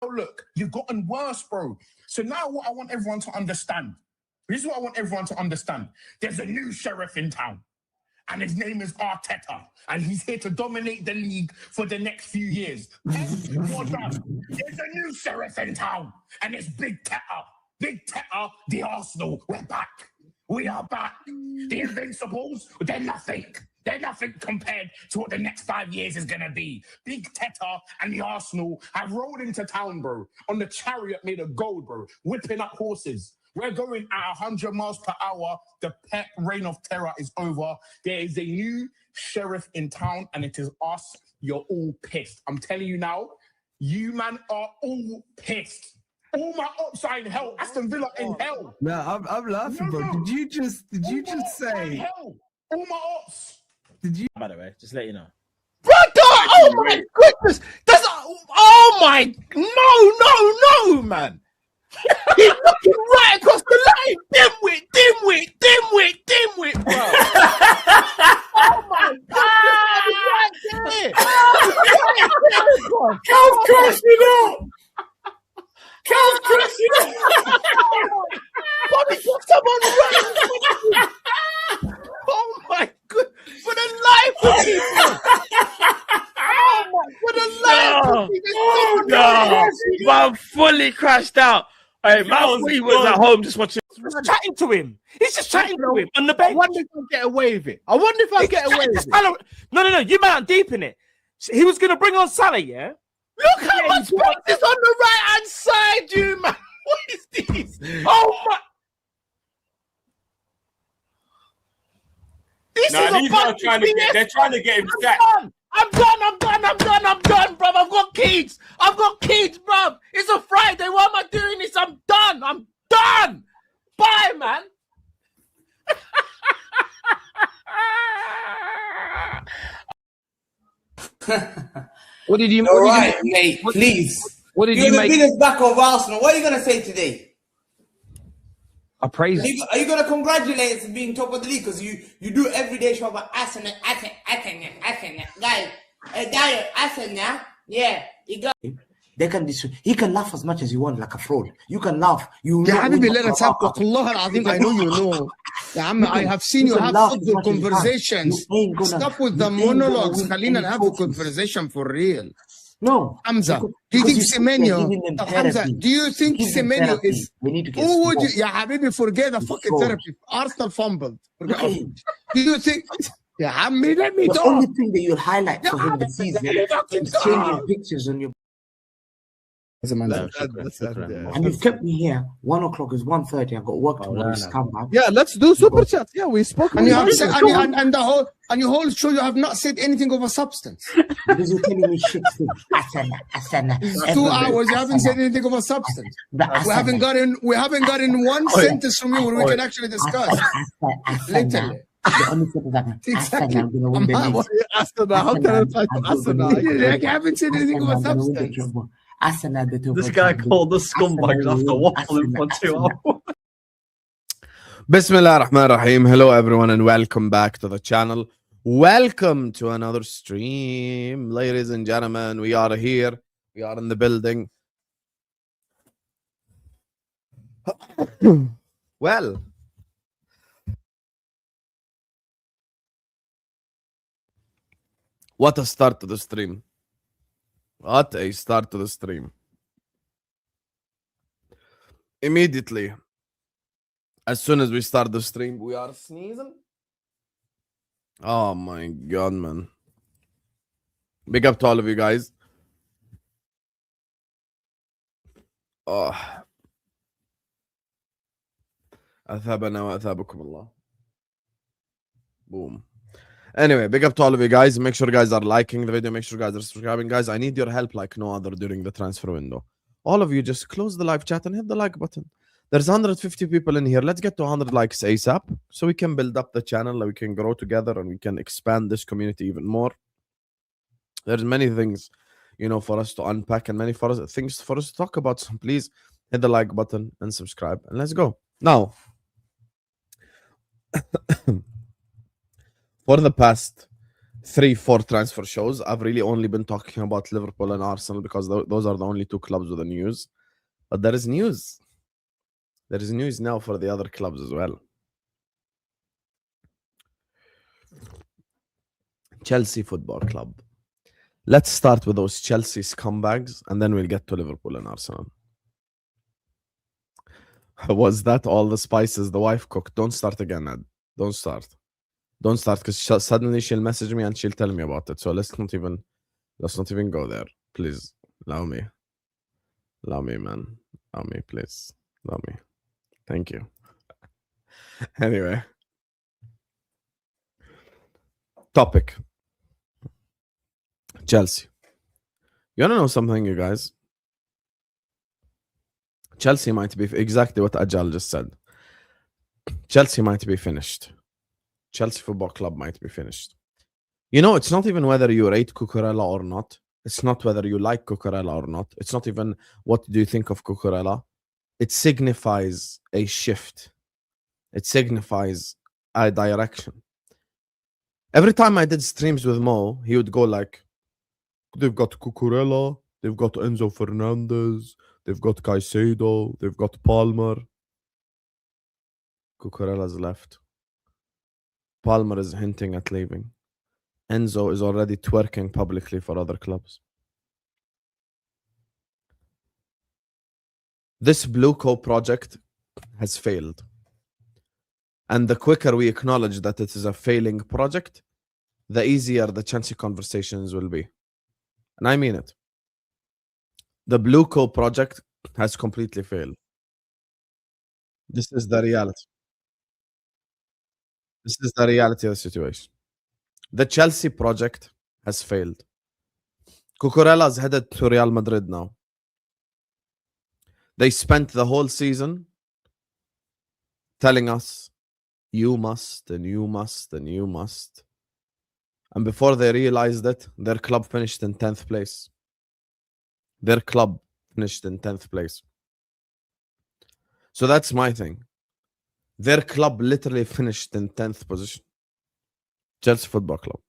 look, you've gotten worse, bro. So now what I want everyone to understand, this is what I want everyone to understand. There's a new sheriff in town, and his name is Arteta, and he's here to dominate the league for the next few years. There's a new sheriff in town, and it's Big Teta. Big Teta, the Arsenal, we're back. We are back. The Invincibles, they're nothing. They're nothing compared to what the next 5 years is going to be. Big Teta and the Arsenal have rolled into town, bro, on the chariot made of gold, bro, whipping up horses. We're going at 100 miles per hour. The pet reign of terror is over. There is a new sheriff in town, and it is us. You're all pissed. I'm telling you now, you man are all pissed. All my ops are in hell. Aston Villa in hell. No, I'm laughing, bro. Did you just say hell? All my ops. Did you? By the way, just let you know. Brother, oh my goodness. That's oh my no, man. He's looking right across the line. Dimwit, bro. Oh my God. Right there. Cal's crashing out. Cal's crashing out. Bobby, put someone right. Oh my God. For the life of people. Oh my, for the life of people. Oh no. Man fully crashed out. Hey, man, he was at home just watching. Just chatting to him. He's just chatting to him on the bench. I wonder if I'll get away with it. I wonder if I'll get away with it. No. You man aren't deep in it. He was going to bring on Salah, yeah? Look how much space is on the right-hand side, you man. What is this? Oh my. This is a bunch of BS. They're trying to get him sacked. I'm done, bruv. I've got kids, bruv. It's a Friday. Why am I doing this? I'm done. Bye, man. What did you? All right, mate. Please. What did You're you the make? biggest back of Arsenal. What are you gonna say today? I praise. Are you gonna congratulate us for being top of the league? Because you do every day show about Arsenal, guys. Arsenal, yeah, you got. They can he can laugh as much as you want like a fraud. You can laugh. You يا حبيبي let us have والله العظيم I know you know. يا عم I have seen you have good conversations. Stop with the monologues. خلينا have a conversation for real. No. Hamza, do you think Semenyo? Hamza, do you think Semenyo is? Who would you? يا حبيبي forget the fucking therapy. Arsenal fumbled. Do you think? يا عمي let me talk. The only thing that you'll highlight for him this season is changing pictures on your. And you've kept me here. 1 o'clock is 1:30. I've got work tomorrow. Come back. Yeah, let's do super chat. Yeah, we spoke. And you have said, and the whole show you have not said anything of a substance. Because you're telling me shit things. Asana. 2 hours. You haven't said anything of a substance. We haven't gotten one sentence from you where we can actually discuss. Literally. The only thing is that I'm going to win the league. How can I fight Asana? I haven't said anything of a substance. This guy called the scumbags after waffling for 2 hours. Bismillah ar-Rahman ar-Rahim. Hello everyone and welcome back to the channel. Welcome to another stream. Ladies and gentlemen, we are here. We are in the building. Well, what a start to the stream. What a start to the stream. Immediately, as soon as we start the stream, we are sneezing. Oh my God, man. Big up to all of you guys. Oh. أثابنا وأثابكم الله. Boom. Anyway, big up to all of you guys. Make sure guys are liking the video. Make sure guys are subscribing. Guys, I need your help like no other during the transfer window. All of you just close the live chat and hit the like button. There's 150 people in here. Let's get to 100 likes ASAP so we can build up the channel, we can grow together, and we can expand this community even more. There's many things, you know, for us to unpack and many things for us to talk about. So please hit the like button and subscribe. And let's go. Now, for the past 3-4 transfer shows. I've really only been talking about Liverpool and Arsenal because those are the only two clubs with the news. But there is news. There is news now for the other clubs as well. Chelsea Football Club. Let's start with those Chelsea scumbags and then we'll get to Liverpool and Arsenal. Was that all the spices the wife cooked? Don't start again, Ed. Don't start. Don't start because suddenly she'll message me and she'll tell me about it. So let's not even go there. Please. Allow me. Allow me, man. Allow me, please. Allow me. Thank you. Anyway. Topic. Chelsea. You want to know something, you guys? Chelsea might be exactly what Ajal just said. Chelsea might be finished. Chelsea Football Club might be finished. You know, it's not even whether you rate Cucurella or not. It's not whether you like Cucurella or not. It's not even what do you think of Cucurella. It signifies a shift. It signifies a direction. Every time I did streams with Mo, he would go like, they've got Cucurella, they've got Enzo Fernandez, they've got Caicedo, they've got Palmer. Cucurella's left. Palmer is hinting at leaving. Enzo is already twerking publicly for other clubs. This Blue Co project has failed. And the quicker we acknowledge that it is a failing project, the easier the Chelsea conversations will be. And I mean it. The Blue Co project has completely failed. This is the reality. This is the reality of the situation. The Chelsea project has failed. Cucurella is headed to Real Madrid now. They spent the whole season telling us, you must, and you must, and you must. And before they realized it, their club finished in 10th place. Their club finished in 10th place. So that's my thing. Their club literally finished in 10th position. Chelsea Football Club.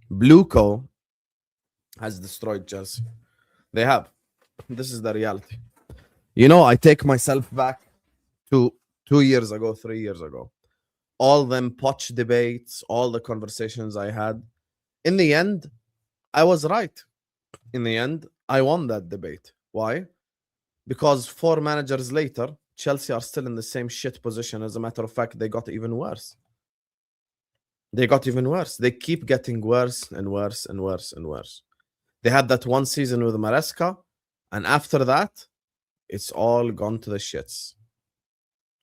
Blue Co has destroyed Chelsea. They have. This is the reality. You know, I take myself back to 2 years ago, 3 years ago. All them Poch debates, all the conversations I had. In the end, I was right. In the end, I won that debate. Why? Because 4 managers later, Chelsea are still in the same shit position. As a matter of fact, they got even worse. They got even worse. They keep getting worse and worse and worse and worse. They had that one season with Maresca, and after that, it's all gone to the shits.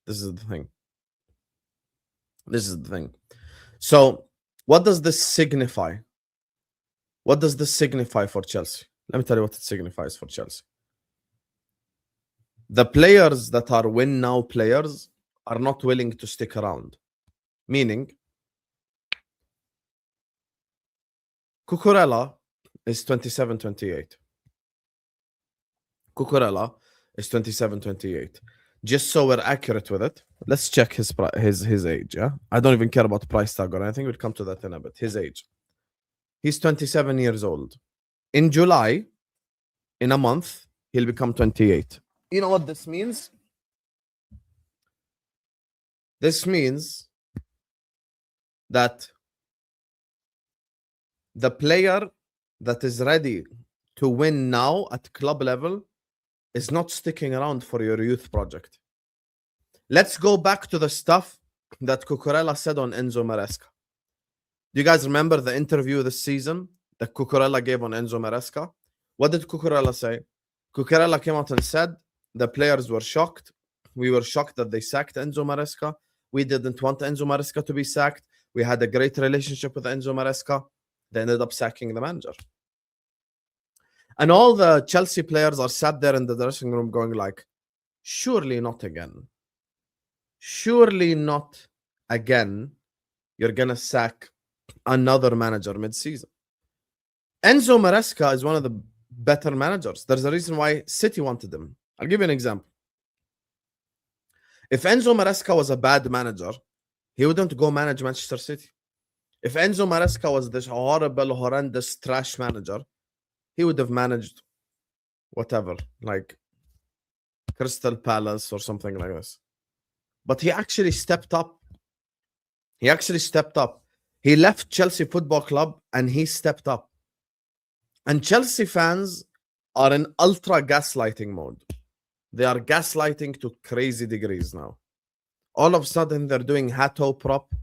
This is the thing. This is the thing. So, what does this signify? What does this signify for Chelsea? Let me tell you what it signifies for Chelsea. The players that are win now players are not willing to stick around. Meaning, Cucurella is 27, 28. Cucurella is 27, 28. Just so we're accurate with it, let's check his age. Yeah, I don't even care about price tag or anything. We'll come to that in a bit. His age. He's 27 years old. In July, in a month, he'll become 28. You know what this means? This means that the player that is ready to win now at club level is not sticking around for your youth project. Let's go back to the stuff that Cucurella said on Enzo Maresca. Do you guys remember the interview this season that Cucurella gave on Enzo Maresca? What did Cucurella say? Cucurella came out and said the players were shocked. We were shocked that they sacked Enzo Maresca. We didn't want Enzo Maresca to be sacked. We had a great relationship with Enzo Maresca. They ended up sacking the manager. And all the Chelsea players are sat there in the dressing room going like, surely not again. Surely not again. You're going to sack another manager mid-season. Enzo Maresca is one of the better managers. There's a reason why City wanted him. I'll give you an example. If Enzo Maresca was a bad manager, he wouldn't go manage Manchester City. If Enzo Maresca was this horrible, horrendous trash manager, he would have managed whatever, like Crystal Palace or something like this. But he actually stepped up. He actually stepped up. He left Chelsea Football Club and he stepped up. And Chelsea fans are in ultra gaslighting mode. They are gaslighting to crazy degrees now. All of a sudden, they're doing Hato prop.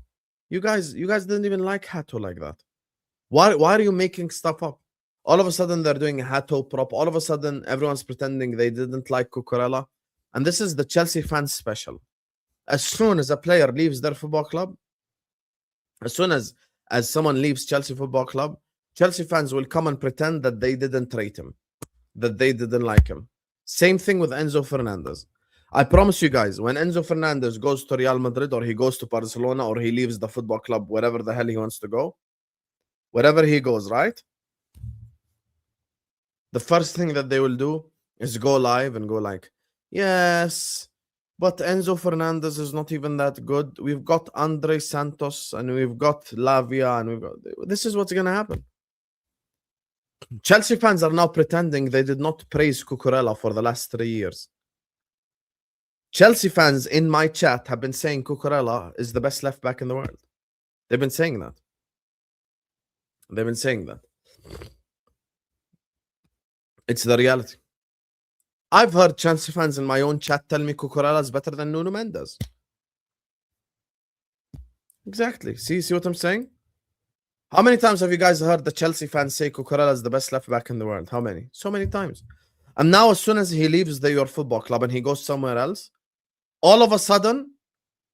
You guys didn't even like Hato like that. Why are you making stuff up? All of a sudden, they're doing Hato prop. All of a sudden, everyone's pretending they didn't like Cucurella. And this is the Chelsea fans special. As soon as a player leaves their football club, as soon as someone leaves Chelsea Football Club, Chelsea fans will come and pretend that they didn't rate him, that they didn't like him. Same thing with Enzo Fernandez. I promise you guys, when Enzo Fernandez goes to Real Madrid or he goes to Barcelona or he leaves the football club, wherever the hell he wants to go, wherever he goes, right? The first thing that they will do is go live and go like, yes, but Enzo Fernandez is not even that good. We've got Andre Santos and we've got Lavia and we've got... This is what's going to happen. Chelsea fans are now pretending they did not praise Cucurella for the last 3 years. Chelsea fans in my chat have been saying Cucurella is the best left back in the world. They've been saying that. They've been saying that. It's the reality. I've heard Chelsea fans in my own chat tell me Cucurella is better than Nuno Mendes. Exactly. See what I'm saying? How many times have you guys heard the Chelsea fans say Cucurella is the best left back in the world? How many? So many times. And now as soon as he leaves your football club and he goes somewhere else, all of a sudden,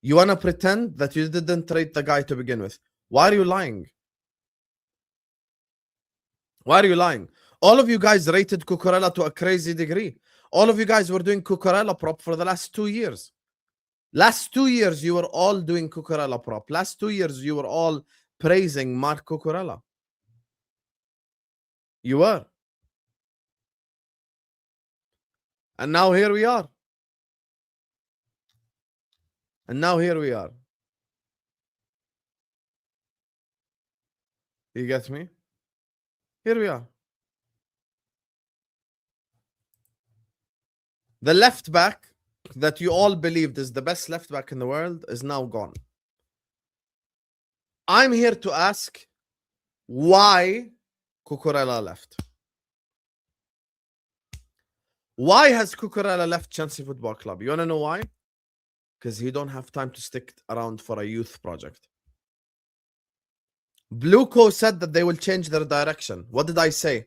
you want to pretend that you didn't rate the guy to begin with. Why are you lying? Why are you lying? All of you guys rated Cucurella to a crazy degree. All of you guys were doing Cucurella prop for the last 2 years. Last 2 years, you were all doing Cucurella prop. Last 2 years, you were all praising Marc Cucurella. You were. And now here we are. And now here we are. You get me? Here we are. The left back that you all believed is the best left back in the world is now gone. I'm here to ask why Cucurella left. Why has Cucurella left Chelsea Football Club? You want to know why? Because he don't have time to stick around for a youth project. Blueco said that they will change their direction. What did I say?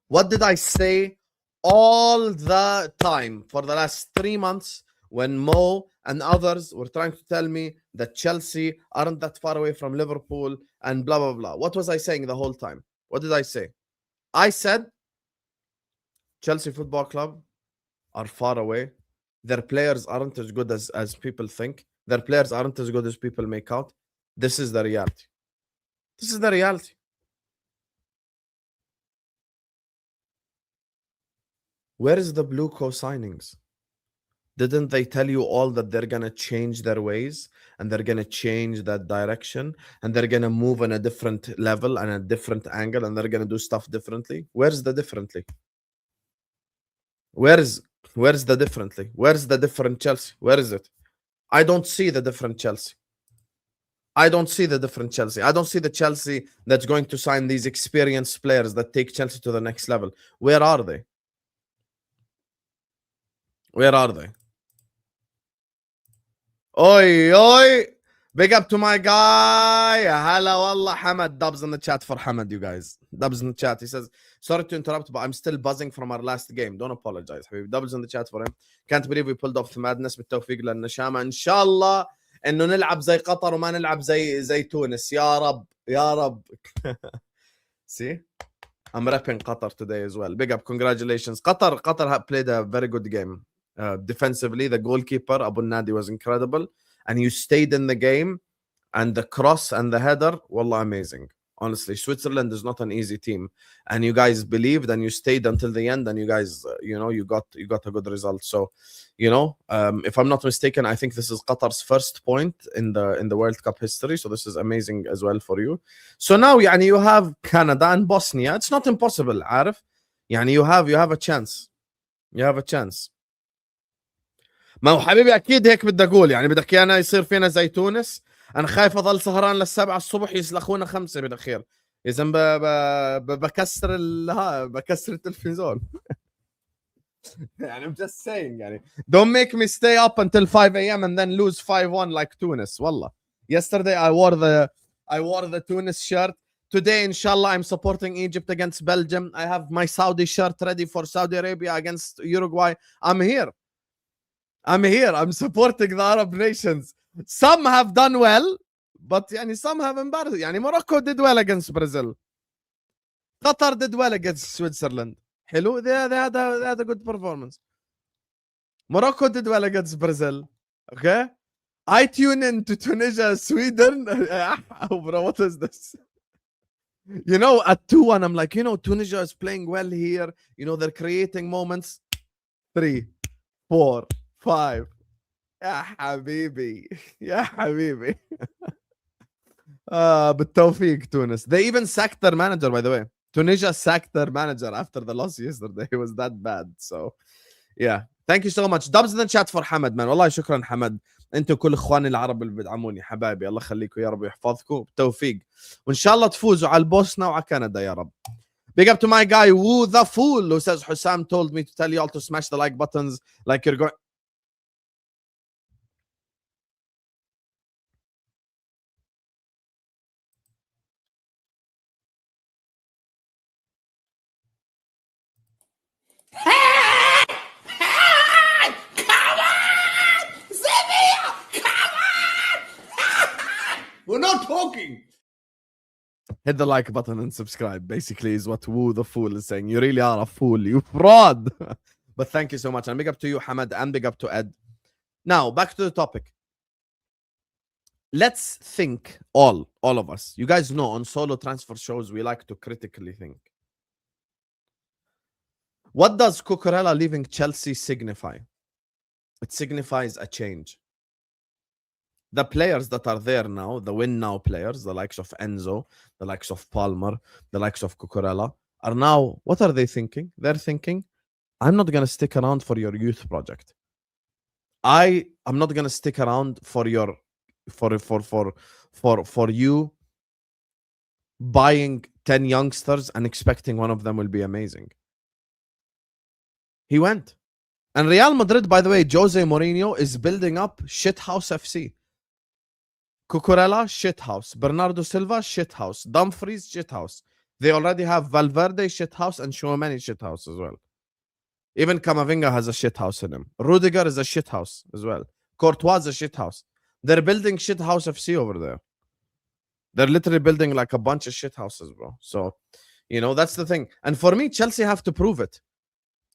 What did I say all the time for the last 3 months when Mo and others were trying to tell me that Chelsea aren't that far away from Liverpool and blah, blah, blah? What was I saying the whole time? What did I say? I said Chelsea Football Club are far away. Their players aren't as good as people think. Their players aren't as good as people make out. This is the reality. This is the reality. Where is the Blueco signings? Didn't they tell you all that they're going to change their ways and they're going to change that direction and they're going to move on a different level and a different angle and they're going to do stuff differently? Where's the differently? Where's the differently? Where's the different Chelsea? Where is it? I don't see the different Chelsea. I don't see the different Chelsea. I don't see the Chelsea that's going to sign these experienced players that take Chelsea to the next level. Where are they? Where are they? Oi, oi. Big up to my guy. Hala wallah. Hamad. Dubs in the chat for Hamad, you guys. Dubs in the chat. He says, sorry to interrupt, but I'm still buzzing from our last game. Don't apologize. Dubs in the chat for him. Can't believe we pulled off the madness. بالتوفيق للنشامة. إن شاء الله إنه نلعب زي قطر وما نلعب زي تونس. يا رب. يا رب. See? I'm repping Qatar today as well. Big up. Congratulations. Qatar played a very good game. Defensively, the goalkeeper Abu Nadi was incredible, and you stayed in the game, and the cross and the header, wallah, amazing. Honestly, Switzerland is not an easy team, and you guys believed and you stayed until the end, and you guys, you got a good result. So, if I'm not mistaken, I think this is Qatar's first point in the World Cup history. So this is amazing as well for you. So now, you have Canada and Bosnia. It's not impossible, عارف? you have a chance. You have a chance. ما هو حبيبي اكيد هيك بدي اقول، بدك ايانا يصير فينا زي تونس. انا خايف اضل سهران للسبعة الصبح يسلخونا 5 بالاخير. اذا بكسر التلفزيون. I'm just saying don't make me stay up until 5 a.m. and then lose 5-1 like Tunis. والله. Yesterday I wore the Tunis shirt. Today, inshallah, I'm supporting Egypt against Belgium. I have my Saudi shirt ready for Saudi Arabia against Uruguay. I'm here. I'm supporting the Arab nations. Some have done well, but some have embarrassed. Morocco did well against Brazil. Qatar did well against Switzerland. Hello, they had a good performance. Morocco did well against Brazil. Okay? I tune in to Tunisia, Sweden. Oh, bro, what is this? At 2-1, I'm like, Tunisia is playing well here. They're creating moments. 3, 4, 5. يا حبيبي. يا حبيبي. بالتوفيق تونس. They even sacked their manager, by the way. Tunisia sacked their manager after the loss yesterday. It was that bad. So, yeah. Thank you so much. Dubs in the chat for Hamad, man. والله شكرا حمد. انتوا كل اخواني العرب اللي بيدعموني حبايبي. الله يخليكم يا رب ويحفظكم. بالتوفيق. وان شاء الله تفوزوا على البوسنة وعلى كندا يا رب. Big up to my guy Woo the Fool who says Hussam told me to tell you all to smash the like buttons like you're going. We're not talking. Hit the like button and subscribe. Basically, is what Woo the Fool is saying. You really are a fool, you fraud. But thank you so much. And big up to you, Hamad, and big up to Ed. Now, back to the topic. Let's think, all of us. You guys know on solo transfer shows, we like to critically think. What does Cucurella leaving Chelsea signify? It signifies a change. The players that are there now, the win now players, the likes of Enzo, the likes of Palmer, the likes of Cucurella, are now, what are they thinking? They're thinking, I'm not going to stick around for your youth project. I'm not going to stick around for your for you buying 10 youngsters and expecting one of them will be amazing. He went. And Real Madrid, by the way, Jose Mourinho is building up shithouse FC. Cucurella, shithouse. Bernardo Silva, shithouse. Dumfries, shithouse. They already have Valverde, shithouse, and Tchouaméni, shithouse as well. Even Camavinga has a shithouse in him. Rudiger is a shithouse as well. Courtois is a shithouse. They're building shithouse FC over there. They're literally building like a bunch of shithouses, bro. So, that's the thing. And for me, Chelsea have to prove it.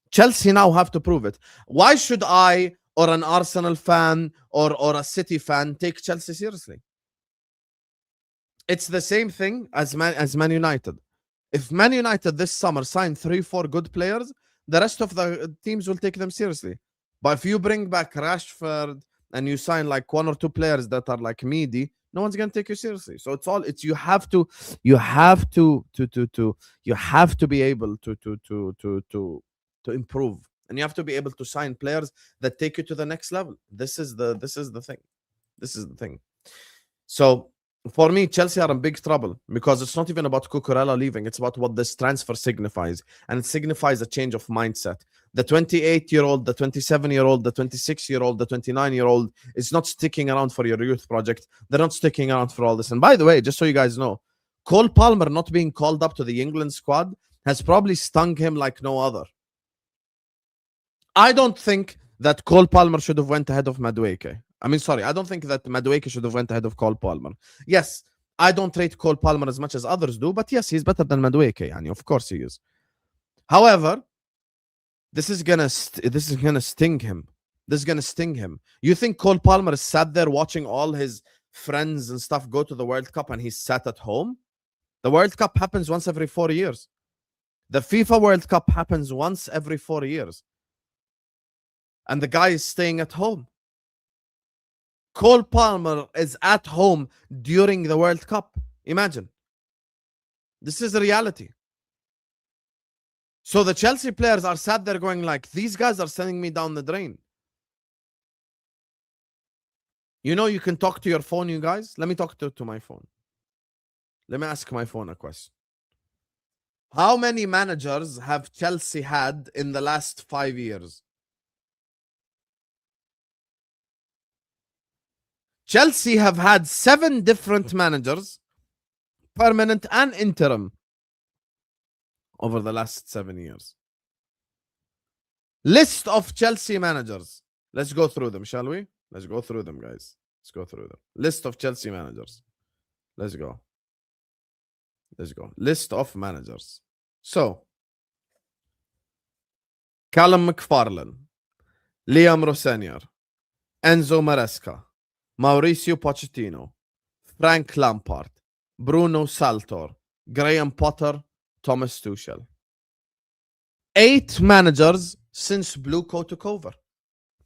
Chelsea now have to prove it. Why should I or an Arsenal fan or a City fan take Chelsea seriously? It's the same thing as Man United. If Man United this summer sign 3-4 good players, the rest of the teams will take them seriously. But if you bring back Rashford and you sign like 1 or 2 players that are like meaty, no one's gonna take you seriously. So you have to be able to improve, and you have to be able to sign players that take you to the next level. This is the thing. So for me, Chelsea are in big trouble because it's not even about Cucurella leaving. It's about what this transfer signifies. And it signifies a change of mindset. The 28-year-old, the 27-year-old, the 26-year-old, the 29-year-old is not sticking around for your youth project. They're not sticking around for all this. And by the way, just so you guys know, Cole Palmer not being called up to the England squad has probably stung him like no other. I don't think that Cole Palmer should have went ahead of Madueke. I don't think that Madueke should have went ahead of Cole Palmer. Yes, I don't rate Cole Palmer as much as others do, but yes, he's better than Madueke. Of course he is. However, this is gonna sting him. This is gonna sting him. You think Cole Palmer is sat there watching all his friends and stuff go to the World Cup and he's sat at home? The World Cup happens once every 4 years. The FIFA World Cup happens once every 4 years. And the guy is staying at home. Cole Palmer is at home during the World Cup. Imagine. This is a reality. So the Chelsea players are sat there going like, these guys are sending me down the drain. You know, you can talk to your phone, you guys. Let me talk to my phone. Let me ask my phone a question. How many managers have Chelsea had in the last 5 years? Chelsea have had 7 different managers, permanent and interim, over the last 7 years. List of Chelsea managers. Let's go through them, shall we? Let's go through them, guys. Let's go through them. List of Chelsea managers. Let's go. Let's go. List of managers. So, Callum McFarlane, Liam Rossenior, Enzo Maresca, Mauricio Pochettino, Frank Lampard, Bruno Saltor, Graham Potter, Thomas Tuchel. 8 managers since Bluecoat took over.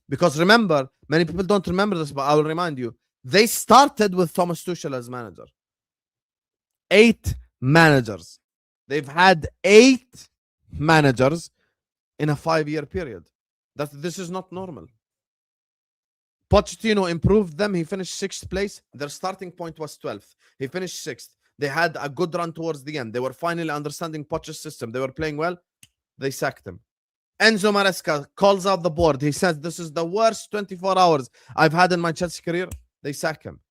Because remember, many people don't remember this, but I will remind you, they started with Thomas Tuchel as manager. 8 managers. They've had 8 managers in a 5-year period. This is not normal. Pochettino improved them. He finished 6th place. Their starting point was 12th. He finished 6th. They had a good run towards the end. They were finally understanding Poch's system. They were playing well. They sacked him. Enzo Maresca calls out the board. He says, this is the worst 24 hours I've had in my Chelsea career. They sack him.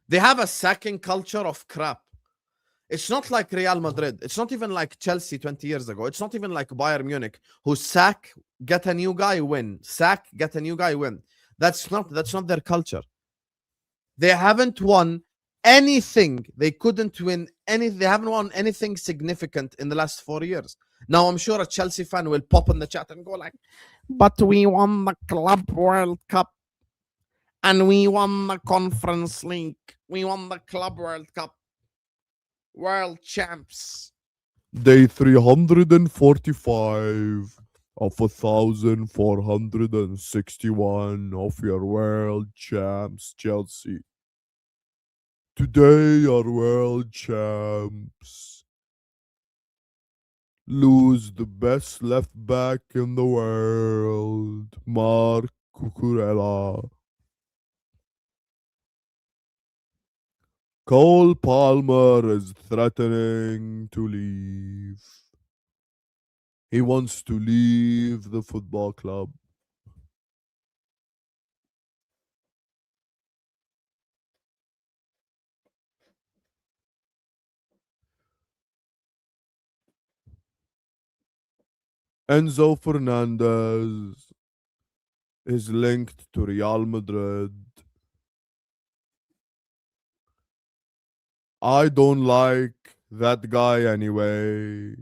They have a sacking culture of crap. It's not like Real Madrid. It's not even like Chelsea 20 years ago. It's not even like Bayern Munich, who sack, get a new guy, win. Sack, get a new guy, win. That's not their culture. They haven't won anything. They couldn't win anything. They haven't won anything significant in the last 4 years. Now, I'm sure a Chelsea fan will pop in the chat and go like, but we won the Club World Cup and we won the Conference League. We won the Club World Cup. World champs. Day 345 of 1,461 of your world champs, Chelsea. Today, your world champs lose the best left back in the world, Mark Cucurella. Cole Palmer is threatening to leave. He wants to leave the football club. Enzo Fernandez is linked to Real Madrid. I don't like that guy anyway.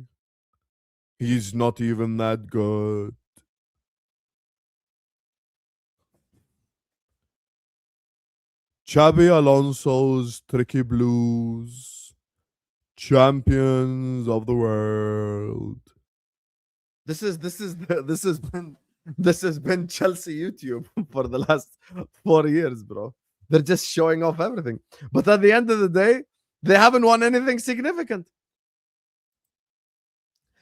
He's not even that good. Xabi Alonso's Tricky Blues, champions of the world. This has been Chelsea YouTube for the last 4 years, bro. They're just showing off everything. But at the end of the day, they haven't won anything significant.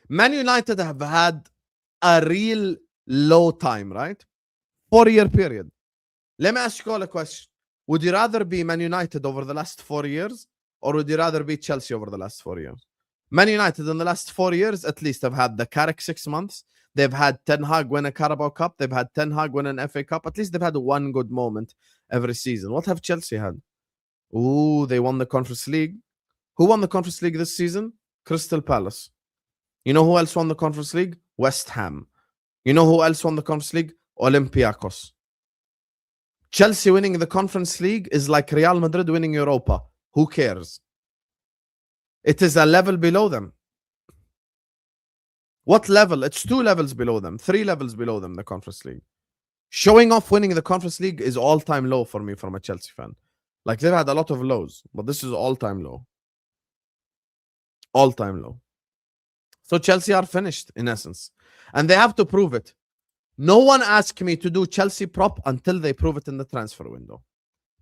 Man United have had a real low time, right? 4-year period. Let me ask you all a question. Would you rather be Man United over the last 4 years, or would you rather be Chelsea over the last 4 years? Man United in the last 4 years, at least, have had the Carrick 6 months. They've had Ten Hag win a Carabao Cup. They've had Ten Hag win an FA Cup. At least they've had one good moment every season. What have Chelsea had? Ooh, they won the Conference League. Who won the Conference League this season? Crystal Palace. You know who else won the Conference League? West Ham. You know who else won the Conference League? Olympiacos. Chelsea winning the Conference League is like Real Madrid winning Europa. Who cares? It is a level below them. What level? It's 2 levels below them, 3 levels below them, the Conference League. Showing off winning the Conference League is all-time low for me from a Chelsea fan. Like they've had a lot of lows, but this is all-time low. All-time low. So Chelsea are finished in essence. And they have to prove it. No one asked me to do Chelsea prop until they prove it in the transfer window.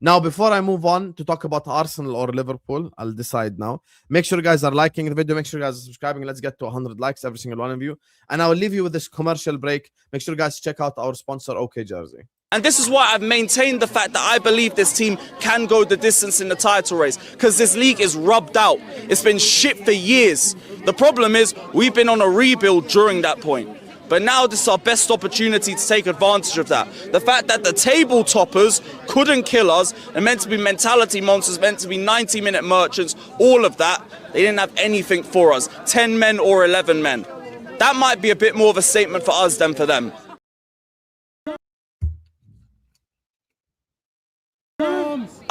Now, before I move on to talk about Arsenal or Liverpool, I'll decide now. Make sure you guys are liking the video. Make sure you guys are subscribing. Let's get to 100 likes, every single one of you. And I'll leave you with this commercial break. Make sure you guys check out our sponsor, OK Jersey. And this is why I've maintained the fact that I believe this team can go the distance in the title race. Because this league is rubbed out. It's been shit for years. The problem is we've been on a rebuild during that point. But now this is our best opportunity to take advantage of that. The fact that the table toppers couldn't kill us, and meant to be mentality monsters, meant to be 90-minute merchants, all of that, they didn't have anything for us. 10 men or 11 men. That might be a bit more of a statement for us than for them.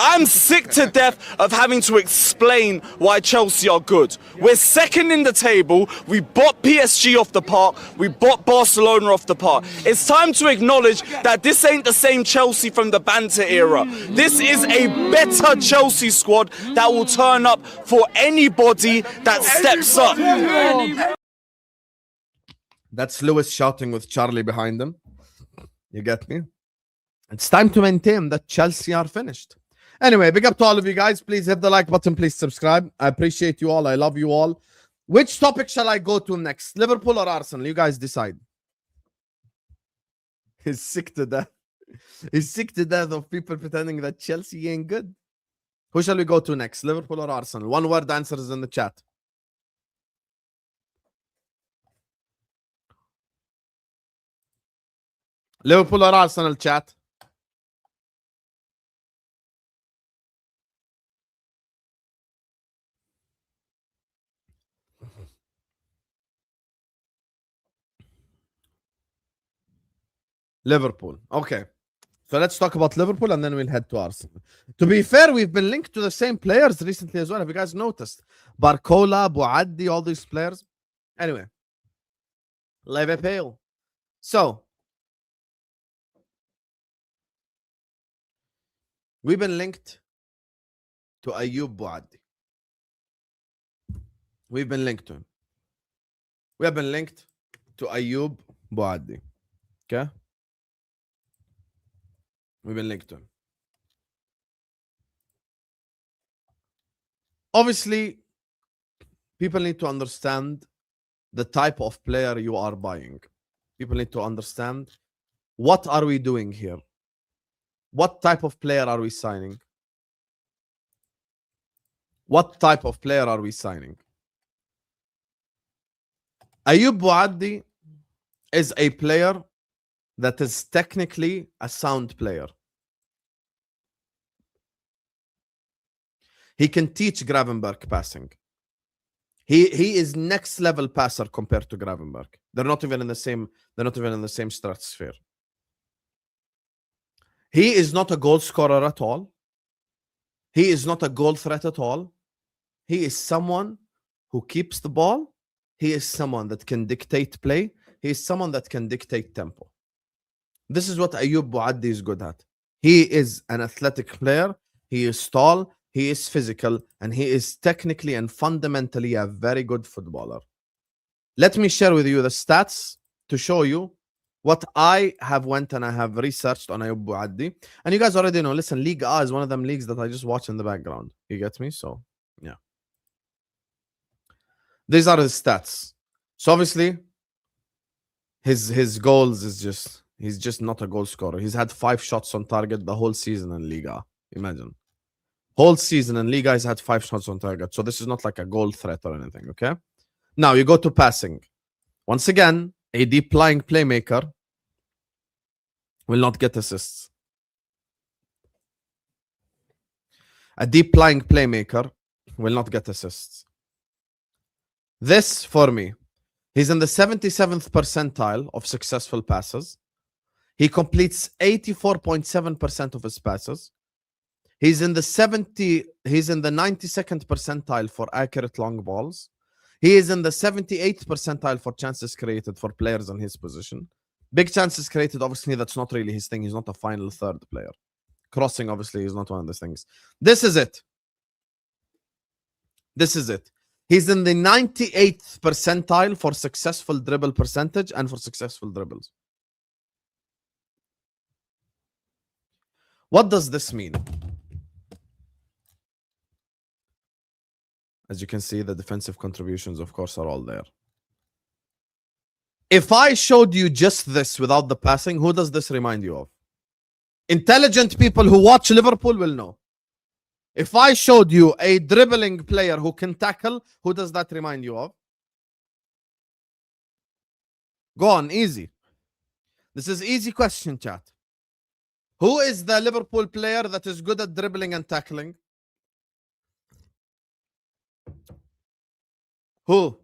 I'm sick to death of having to explain why Chelsea are good. We're second in the table. We bought PSG off the park. We bought Barcelona off the park. It's time to acknowledge that this ain't the same Chelsea from the banter era. This is a better Chelsea squad that will turn up for anybody that steps up. That's Lewis shouting with Charlie behind him. You get me? It's time to maintain that Chelsea are finished. Anyway, big up to all of you guys. Please hit the like button. Please subscribe. I appreciate you all. I love you all. Which topic shall I go to next? Liverpool or Arsenal? You guys decide. He's sick to death. He's sick to death of people pretending that Chelsea ain't good. Who shall we go to next? Liverpool or Arsenal? One word answers in the chat. Liverpool or Arsenal, chat? Liverpool. Okay. So let's talk about Liverpool and then we'll head to Arsenal. To be fair, we've been linked to the same players recently as well. Have you guys noticed? Barcola, Bouaddi, all these players. Anyway. Liverpool. So. We've been linked to Ayoub Bouaddi. We've been linked to him. We have been linked to Ayoub Bouaddi. Okay? We've been linked to him. Obviously, people need to understand the type of player you are buying. People need to understand what are we doing here? What type of player are we signing? What type of player are we signing? Ayoub Bouaddi is a player that is technically a sound player. He can teach Gravenberch passing. He is next level passer compared to Gravenberch. They're not even in the same stratosphere. He is not a goal scorer at all. He is not a goal threat at all. He is someone who keeps the ball. He is someone that can dictate play. He is someone that can dictate tempo. This is what Ayoub Bouaddi is good at. He is an athletic player. He is tall. He is physical. And he is technically and fundamentally a very good footballer. Let me share with you the stats to show you what I have went and I have researched on Ayoub Bouaddi. And you guys already know, listen, Ligue A is one of them leagues that I just watch in the background. You get me? So, yeah. These are his stats. So, obviously, his goals is just... He's just not a goal scorer. He's had 5 shots on target the whole season in Liga. Imagine. Whole season in Liga, he's had 5 shots on target. So this is not like a goal threat or anything, okay? Now, you go to passing. Once again, a deep-lying playmaker will not get assists. A deep-lying playmaker will not get assists. This, for me, he's in the 77th percentile of successful passes. He completes 84.7% of his passes. He's in the 92nd percentile for accurate long balls. He is in the 78th percentile for chances created for players in his position. Big chances created, obviously, that's not really his thing. He's not a final third player. Crossing, obviously, is not one of those things. This is it. This is it. He's in the 98th percentile for successful dribble percentage and for successful dribbles. What does this mean? As you can see, the defensive contributions, of course, are all there. If I showed you just this without the passing, who does this remind you of? Intelligent people who watch Liverpool will know. If I showed you a dribbling player who can tackle, who does that remind you of? Go on, easy. This is easy question, chat. Who is the Liverpool player that is good at dribbling and tackling? Who?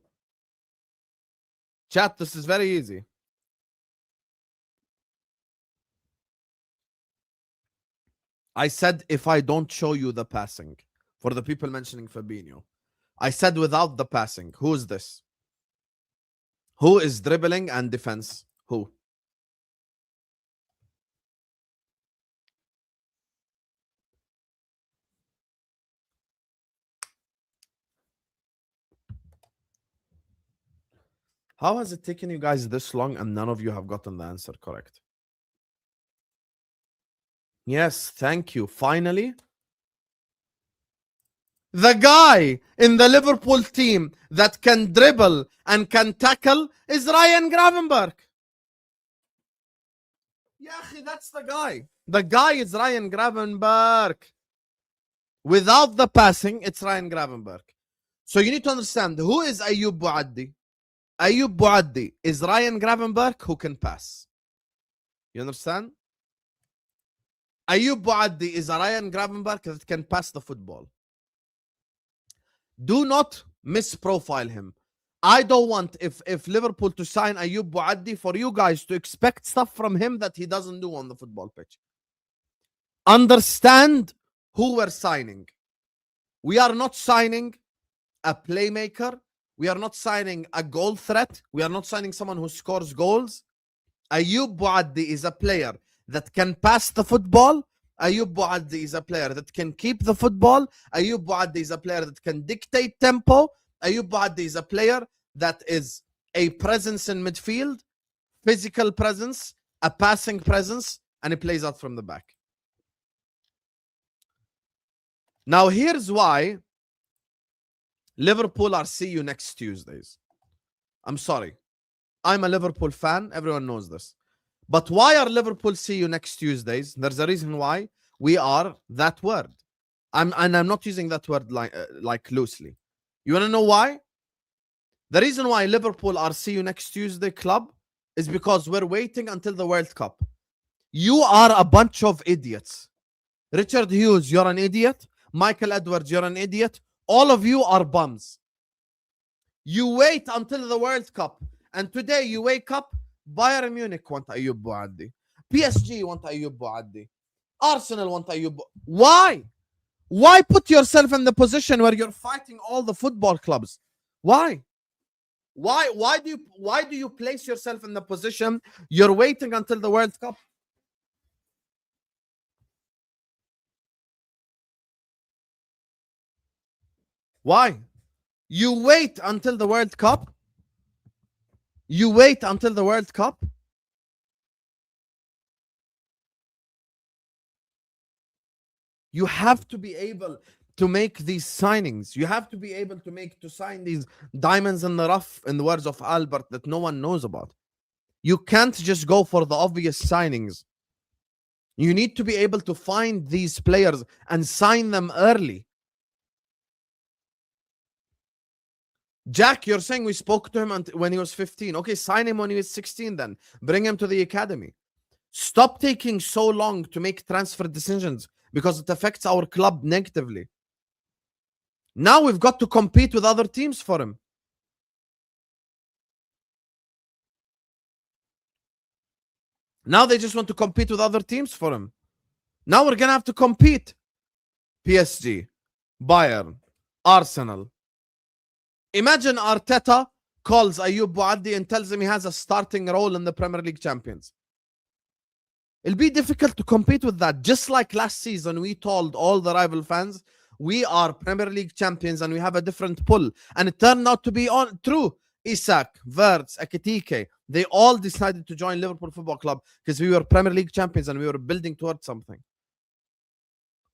Chat, this is very easy. I said if I don't show you the passing, for the people mentioning Fabinho. I said without the passing. Who is this? Who is dribbling and defense? Who? How has it taken you guys this long and none of you have gotten the answer correct? Yes, thank you. Finally, the guy in the Liverpool team that can dribble and can tackle is Ryan Gravenberch. Yeah, that's the guy. The guy is Ryan Gravenberch. Without the passing, it's Ryan Gravenberch. So you need to understand, who is Ayoub Bouaddi? Ayoub Bouaddi is Ryan Gravenberch who can pass. You understand? Ayoub Bouaddi is a Ryan Gravenberch that can pass the football. Do not misprofile him. I don't want, if Liverpool to sign Ayoub Bouaddi, for you guys to expect stuff from him that he doesn't do on the football pitch. Understand who we're signing. We are not signing a playmaker. We are not signing a goal threat. We are not signing someone who scores goals. Ayoub Bouaddi is a player that can pass the football. Ayoub Bouaddi is a player that can keep the football. Ayoub Bouaddi is a player that can dictate tempo. Ayoub Bouaddi is a player that is a presence in midfield, physical presence, a passing presence, and he plays out from the back. Now, here's why Liverpool are see you next Tuesdays. I'm sorry. I'm a Liverpool fan. Everyone knows this. But why are Liverpool see you next Tuesdays? There's a reason why. We are that word. I'm not using that word like loosely. You want to know why? The reason why Liverpool are see you next Tuesday club is because we're waiting until the World Cup. You are a bunch of idiots. Richard Hughes, you're an idiot. Michael Edwards, you're an idiot. All of you are bums. You wait until the World Cup. And today you wake up, Bayern Munich want Ayoub Bouaddi. PSG want Ayoub Bouaddi. Arsenal want Ayoub. Why? Why put yourself in the position where you're fighting all the football clubs? Why? Why do you place yourself in the position you're waiting until the World Cup? Why? You wait until the World Cup. You wait until the World Cup. You have to be able to make these signings. You have to be able to sign these diamonds in the rough, in the words of Albert, that no one knows about. You can't just go for the obvious signings. You need to be able to find these players and sign them early. Jack, you're saying we spoke to him when he was 15. Okay, sign him when he was 16 then. Bring him to the academy. Stop taking so long to make transfer decisions because it affects our club negatively. Now we've got to compete with other teams for him. Now they just want to compete with other teams for him. Now we're going to have to compete. PSG, Bayern, Arsenal. Imagine Arteta calls Ayoub Bouaddi and tells him he has a starting role in the Premier League champions. It'll be difficult to compete with that. Just like last season, we told all the rival fans, we are Premier League champions and we have a different pull. And it turned out to be true. Isak, Wirtz, Ekitike, they all decided to join Liverpool Football Club because we were Premier League champions and we were building towards something.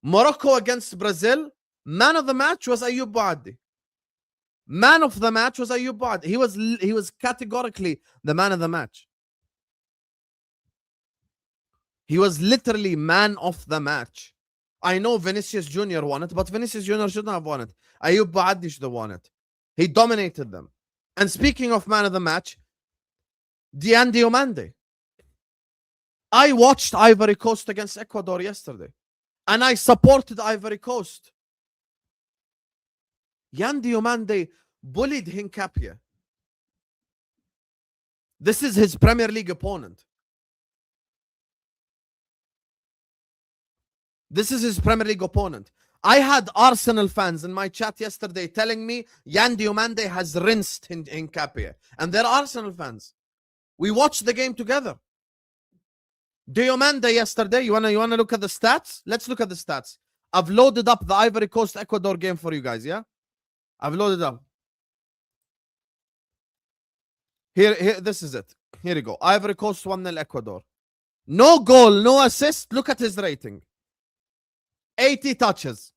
Morocco against Brazil, man of the match was Ayoub Bouaddi. Man of the match was Ayoub Bouaddi. He was categorically the man of the match. He was literally man of the match. I know Vinicius Jr. won it, but Vinicius Jr. shouldn't have won it. Ayoub Bouaddi should have won it. He dominated them. And speaking of man of the match, Diomande. I watched Ivory Coast against Ecuador yesterday. And I supported Ivory Coast. Diomande bullied Hincapie. This is his Premier League opponent. This is his Premier League opponent. I had Arsenal fans in my chat yesterday telling me Diomande has rinsed Hincapie. And they're Arsenal fans. We watched the game together. Diomande yesterday, you wanna look at the stats? Let's look at the stats. I've loaded up the Ivory Coast Ecuador game for you guys, yeah? I've loaded up. Here, this is it. Here you go. Ivory Coast 1-0 Ecuador. No goal, no assist. Look at his rating. 80 touches.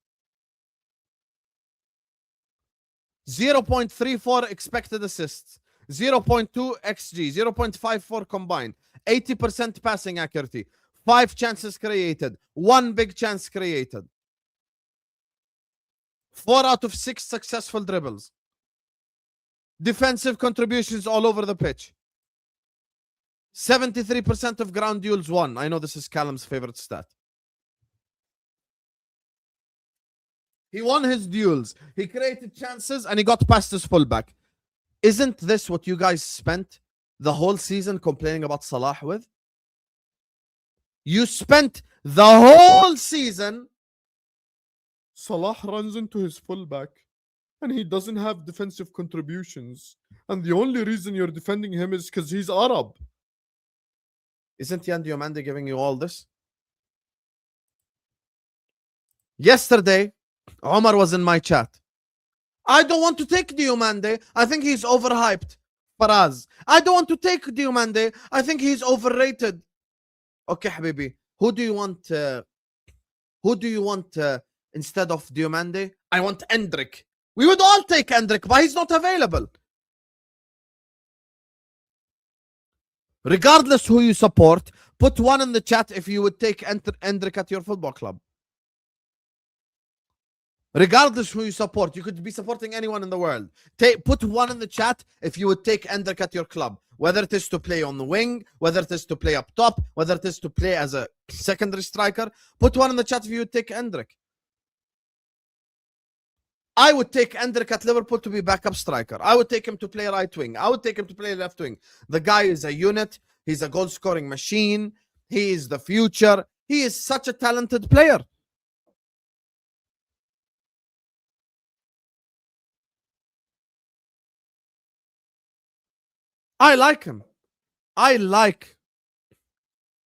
0.34 expected assists. 0.2 XG. 0.54 combined. 80% passing accuracy. 5 chances created. 1 big chance created. 4 out of 6 successful dribbles. Defensive contributions all over the pitch. 73% of ground duels won. I know this is Callum's favorite stat. He won his duels. He created chances and he got past his fullback. Isn't this what you guys spent the whole season complaining about Salah with? You spent the whole season. Salah runs into his fullback and he doesn't have defensive contributions. And the only reason you're defending him is because he's Arab. Isn't Diomande giving you all this? Yesterday, Omar was in my chat. I don't want to take Diomande. I think he's overhyped. Faraz. I don't want to take Diomande. I think he's overrated. Okay, Habibi. Who do you want? Instead of Diomande? I want Endrick. We would all take Endrick, but he's not available. Regardless who you support, put 1 in the chat if you would take Endrick at your football club. Regardless who you support, you could be supporting anyone in the world. Put 1 in the chat if you would take Endrick at your club. Whether it is to play on the wing, whether it is to play up top, whether it is to play as a secondary striker. Put 1 in the chat if you would take Endrick. I would take Endrick at Liverpool to be backup striker. I would take him to play right wing. I would take him to play left wing. The guy is a unit. He's a goal-scoring machine. He is the future. He is such a talented player. I like him. I like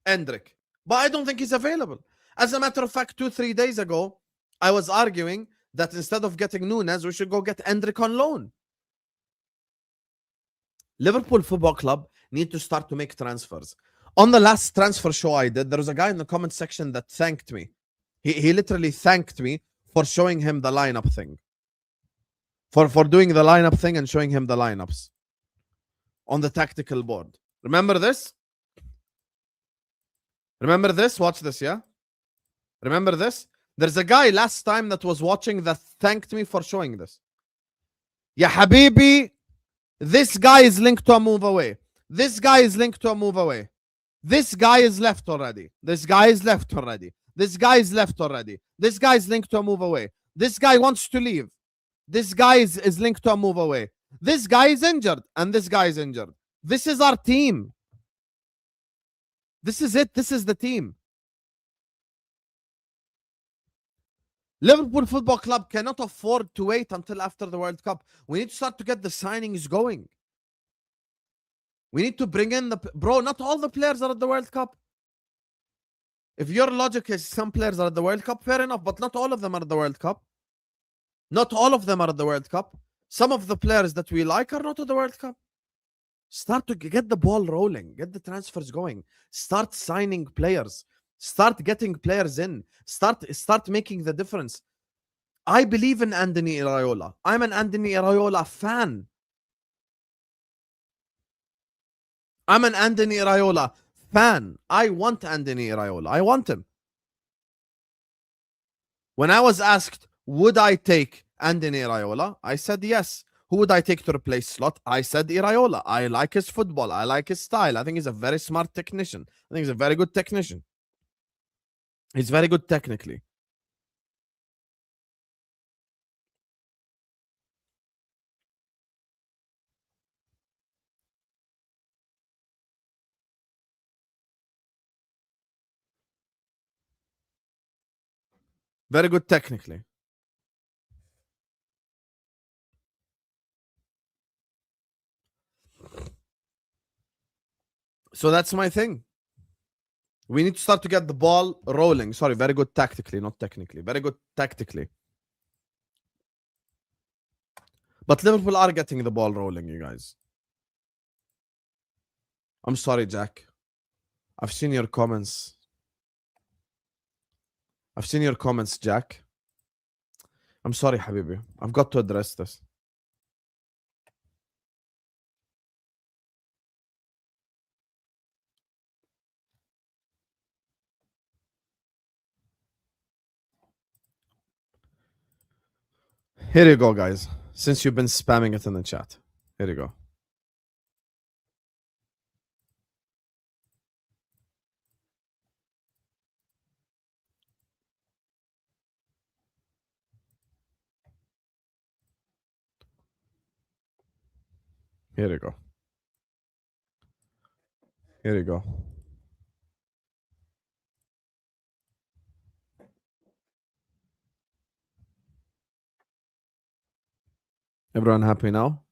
Endrick. But I don't think he's available. As a matter of fact, 2-3 days ago, I was arguing that instead of getting Nunes, we should go get Endrick on loan. Liverpool Football Club need to start to make transfers. On the last transfer show I did, there was a guy in the comment section that thanked me. He literally thanked me for showing him the lineup thing. For doing the lineup thing and showing him the lineups on the tactical board. Remember this? Remember this? Watch this, yeah? Remember this? There's a guy last time that was watching that thanked me for showing this. Ya Habibi, this guy is linked to a move away. This guy is linked to a move away. This guy is left already. This guy is left already. This guy is left already. This guy is linked to a move away. This guy wants to leave. This guy is linked to a move away. This guy is injured, and this guy is injured. This is our team. This is it. This is the team. Liverpool Football Club cannot afford to wait until after the World Cup. We need to start to get the signings going. We need to bring in the... Bro, not all the players are at the World Cup. If your logic is some players are at the World Cup, fair enough, but not all of them are at the World Cup. Not all of them are at the World Cup. Some of the players that we like are not at the World Cup. Start to get the ball rolling. Get the transfers going. Start signing players. Start getting players in. Start making the difference. I believe in Anthony Iraola. I'm an Anthony Iraola fan. I'm an Anthony Iraola fan. I want Anthony Iraola. I want him. When I was asked, would I take Anthony Iraola? I said yes. Who would I take to replace Slot? I said Iraola. I like his football. I like his style. I think he's a very smart technician. I think he's a very good technician. He's very good technically. Very good technically. So that's my thing. We need to start to get the ball rolling. Sorry, very good tactically, not technically. Very good tactically. But Liverpool are getting the ball rolling, you guys. I'm sorry, Jack. I've seen your comments. I've seen your comments, Jack. I'm sorry, Habibi. I've got to address this. Here you go, guys. Since you've been spamming it in the chat. Here you go. Here you go. Here you go. Everyone happy now?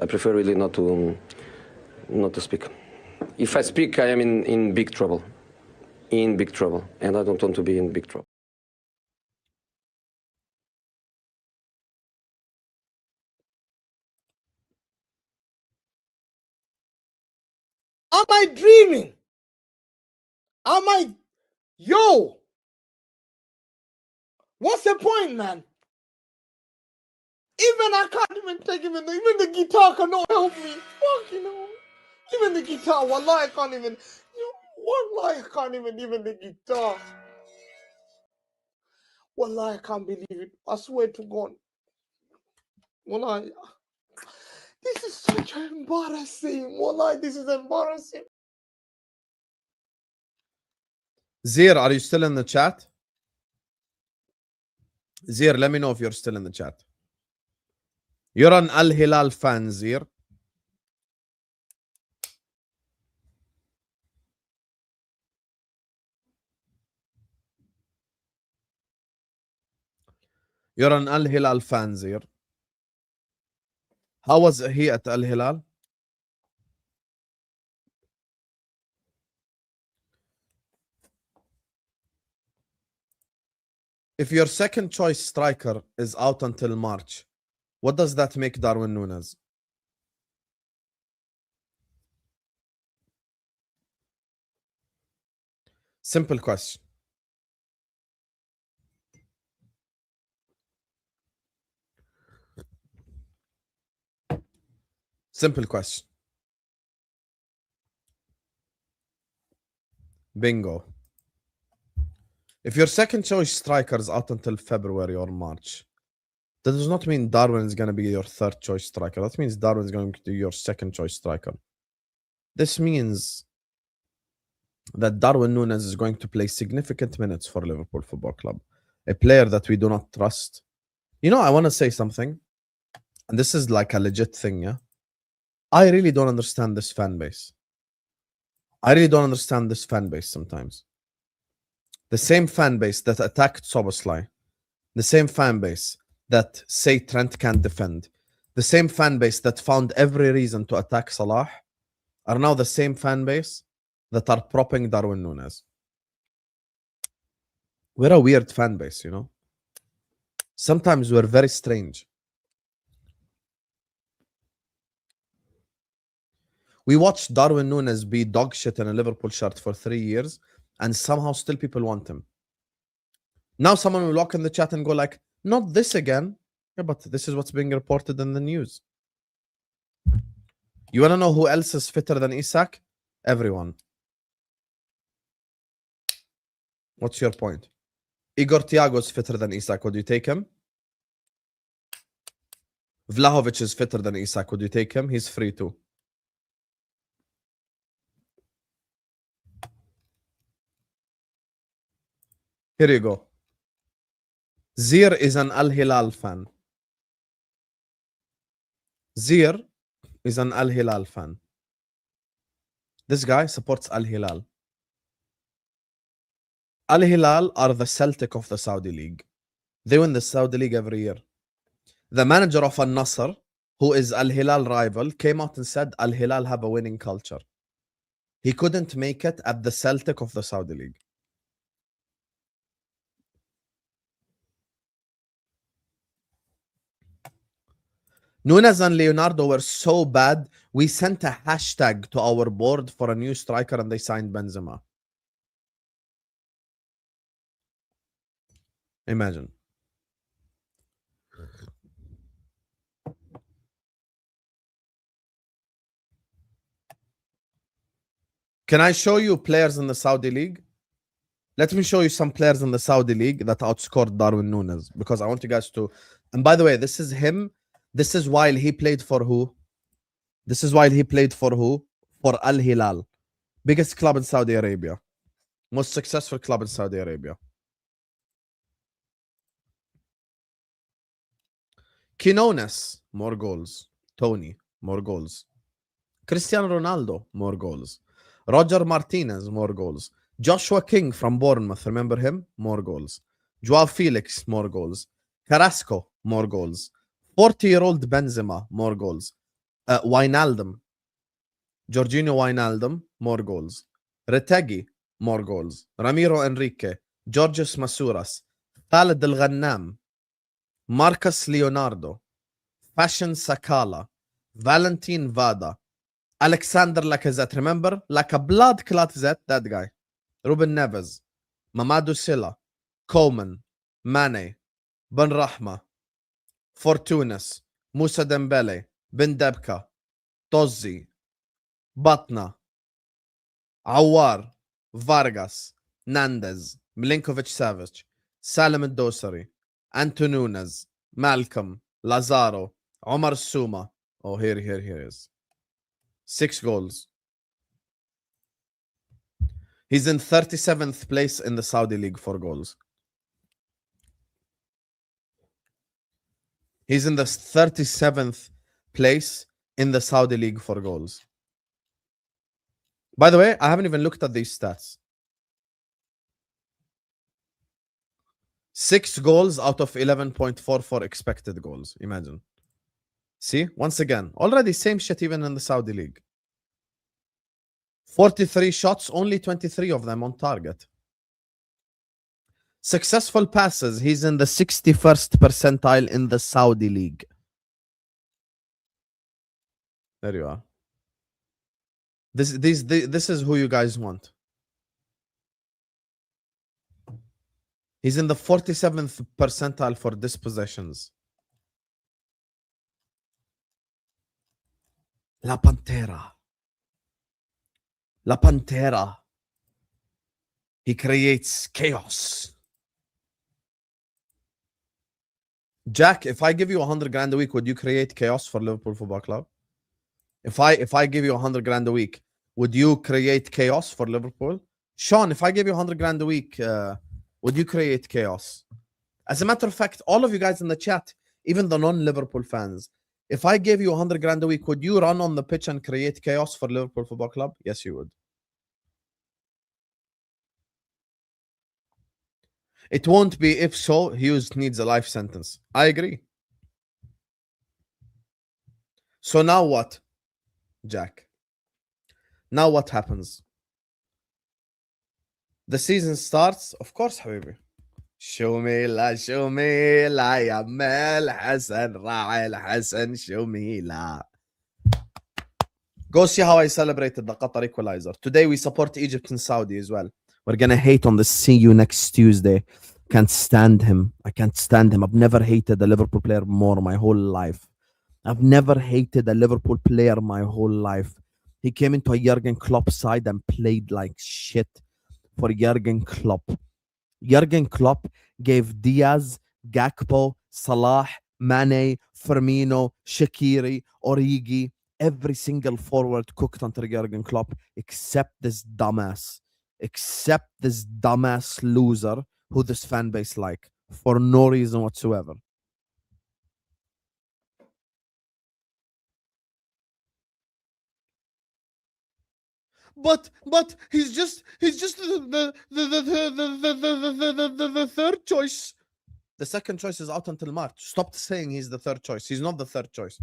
I prefer really not to speak. If I speak, I am in big trouble. In big trouble. And I don't want to be in big trouble. Am I dreaming? Am I... Yo! What's the point, man? Even I can't even take even the guitar cannot help me. Fucking hell. Even the guitar, wallah, I can't even. Wallah, I can't even the guitar. Wallah, I can't believe it. I swear to God. Wallah, this is such embarrassing. Wallah, this is embarrassing. Zir, are you still in the chat? Zir, let me know if you're still in the chat. You're an Al Hilal fan, Zir. You're an Al Hilal fan, Zir. How was he at Al Hilal? If your second choice striker is out until March, What does that make Darwin Núñez? Simple question. Simple question. Bingo. If your second choice striker is out until February or March, that does not mean Darwin is going to be your third choice striker. That means Darwin is going to be your second choice striker. This means that Darwin Núñez is going to play significant minutes for Liverpool Football Club. A player that we do not trust. You know, I want to say something. And this is like a legit thing, yeah? I really don't understand this fan base. I really don't understand this fan base sometimes. The same fan base that attacked Szoboszlai, the same fan base that say Trent can't defend, the same fan base that found every reason to attack Salah, are now the same fan base that are propping Darwin Núñez. We're a weird fan base, you know? Sometimes we're very strange. We watched Darwin Núñez be dog shit in a Liverpool shirt for 3 years, and somehow still people want him. Now someone will walk in the chat and go like, not this again. Yeah, but this is what's being reported in the news. You want to know who else is fitter than Isak? Everyone. What's your point? Igor Thiago is fitter than Isak. Would you take him? Vlahovic is fitter than Isak. Would you take him? He's free too. Here you go. Zir is an Al Hilal fan. Zir is an Al Hilal fan. This guy supports Al Hilal. Al Hilal are the Celtic of the Saudi League. They win the Saudi League every year. The manager of Al Nasr, who is Al Hilal rival, came out and said Al Hilal have a winning culture. He couldn't make it at the Celtic of the Saudi League. Núñez and Leonardo were so bad, we sent a hashtag to our board for a new striker and they signed Benzema. Imagine. Can I show you players in the Saudi League? Let me show you some players in the Saudi League that outscored Darwin Núñez, because I want you guys to... And by the way, this is him. This is while he played for who? This is while he played for who? For Al Hilal. Biggest club in Saudi Arabia. Most successful club in Saudi Arabia. Quinones, more goals. Tony, more goals. Cristiano Ronaldo, more goals. Roger Martinez, more goals. Joshua King from Bournemouth, remember him? More goals. Joao Felix, more goals. Carrasco, more goals. 40-year-old Benzema, more goals. Wijnaldum. Jorginho Wijnaldum, more goals. Retegui, more goals. Ramiro Enrique. Georgios Masouras. Khaled El Ghannam. Marcus Leonardo. Fashion Sakala. Valentin Vada. Alexander Lacazette. Remember? Like a blood clot Z, that guy. Ruben Neves. Mamadou Silla. Coleman. Mane. Ben Rahma. Fortunas, Musa Dembele, Ben Debka, Tozzi, Batna, Awar, Vargas, Nandez, Milinkovic-Savic, Salim Al-Dosari, Antonunes, Malcolm, Lazaro, Omar Suma. Oh, here is. 6 goals. He's in 37th place in the Saudi League for goals. He's in the 37th place in the Saudi League for goals. By the way, I haven't even looked at these stats. 6 goals out of 11.44 expected goals. Imagine. See? Once again, already same shit even in the Saudi League. 43 shots, only 23 of them on target. Successful passes, he's in the 61st percentile in the Saudi League. There you are. This is who you guys want. He's in the 47th percentile for dispossessions. La Pantera. La Pantera. He creates chaos. Jack, if I give you 100 grand a week, would you create chaos for Liverpool Football Club? If I give you 100 grand a week, would you create chaos for Liverpool? Sean, if I give you 100 grand a week, would you create chaos? As a matter of fact, all of you guys in the chat, even the non-Liverpool fans, if I gave you 100 grand a week, would you run on the pitch and create chaos for Liverpool Football Club? Yes, you would. It won't be if so. Hughes needs a life sentence. I agree. So now what, Jack? Now what happens? The season starts, of course, Habibi. شو ميلا شو ميلا يا مال حسن راعي الحسن شو ميلا. Go see how I celebrated the Qatar equalizer. Today we support Egypt and Saudi as well. We're gonna hate on the see you next Tuesday. Can't stand him. I can't stand him. I've never hated a Liverpool player more my whole life. I've never hated a Liverpool player my whole life. He came into a Jurgen Klopp side and played like shit for Jurgen Klopp. Jurgen Klopp gave Diaz, Gakpo, Salah, Mane, Firmino, Shaqiri, Origi, every single forward cooked under Jurgen Klopp except this dumbass loser who this fan base like for no reason whatsoever. But he's just the third choice. The second choice is out until March. Stop saying he's the third choice. He's not the third choice.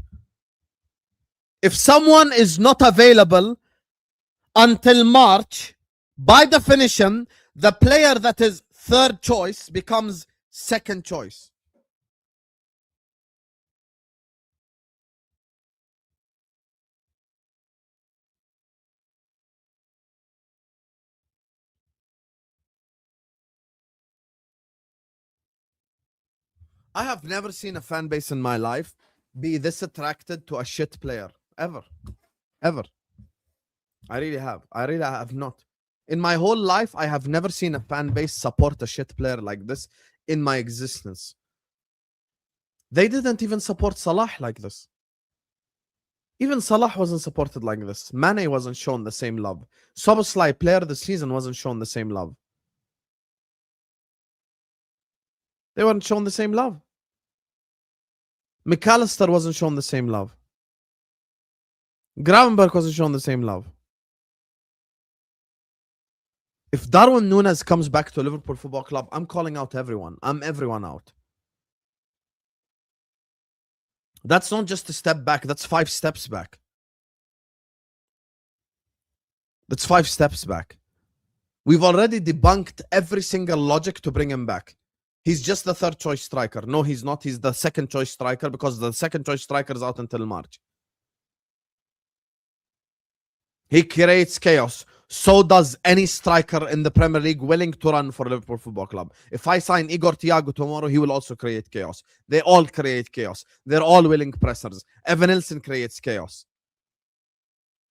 If someone is not available until March, by definition, the player that is third choice becomes second choice. I have never seen a fan base in my life be this attracted to a shit player. Ever. I really have not. In my whole life, I have never seen a fan base support a shit player like this in my existence. They didn't even support Salah like this. Even Salah wasn't supported like this. Mane wasn't shown the same love. Szoboszlai, player of the season, wasn't shown the same love. They weren't shown the same love. McAllister wasn't shown the same love. Gravenberg wasn't shown the same love. If Darwin Núñez comes back to Liverpool Football Club, I'm calling out everyone. I'm everyone out. That's not just a step back. That's 5 steps back. That's 5 steps back. We've already debunked every single logic to bring him back. He's just the third choice striker. No, he's not. He's the second choice striker because the second choice striker is out until March. He creates chaos. So does any striker in the Premier League willing to run for Liverpool Football Club. If I sign Igor Thiago tomorrow, he will also create chaos. They all create chaos. They're all willing pressers. Evan Nilsson creates chaos.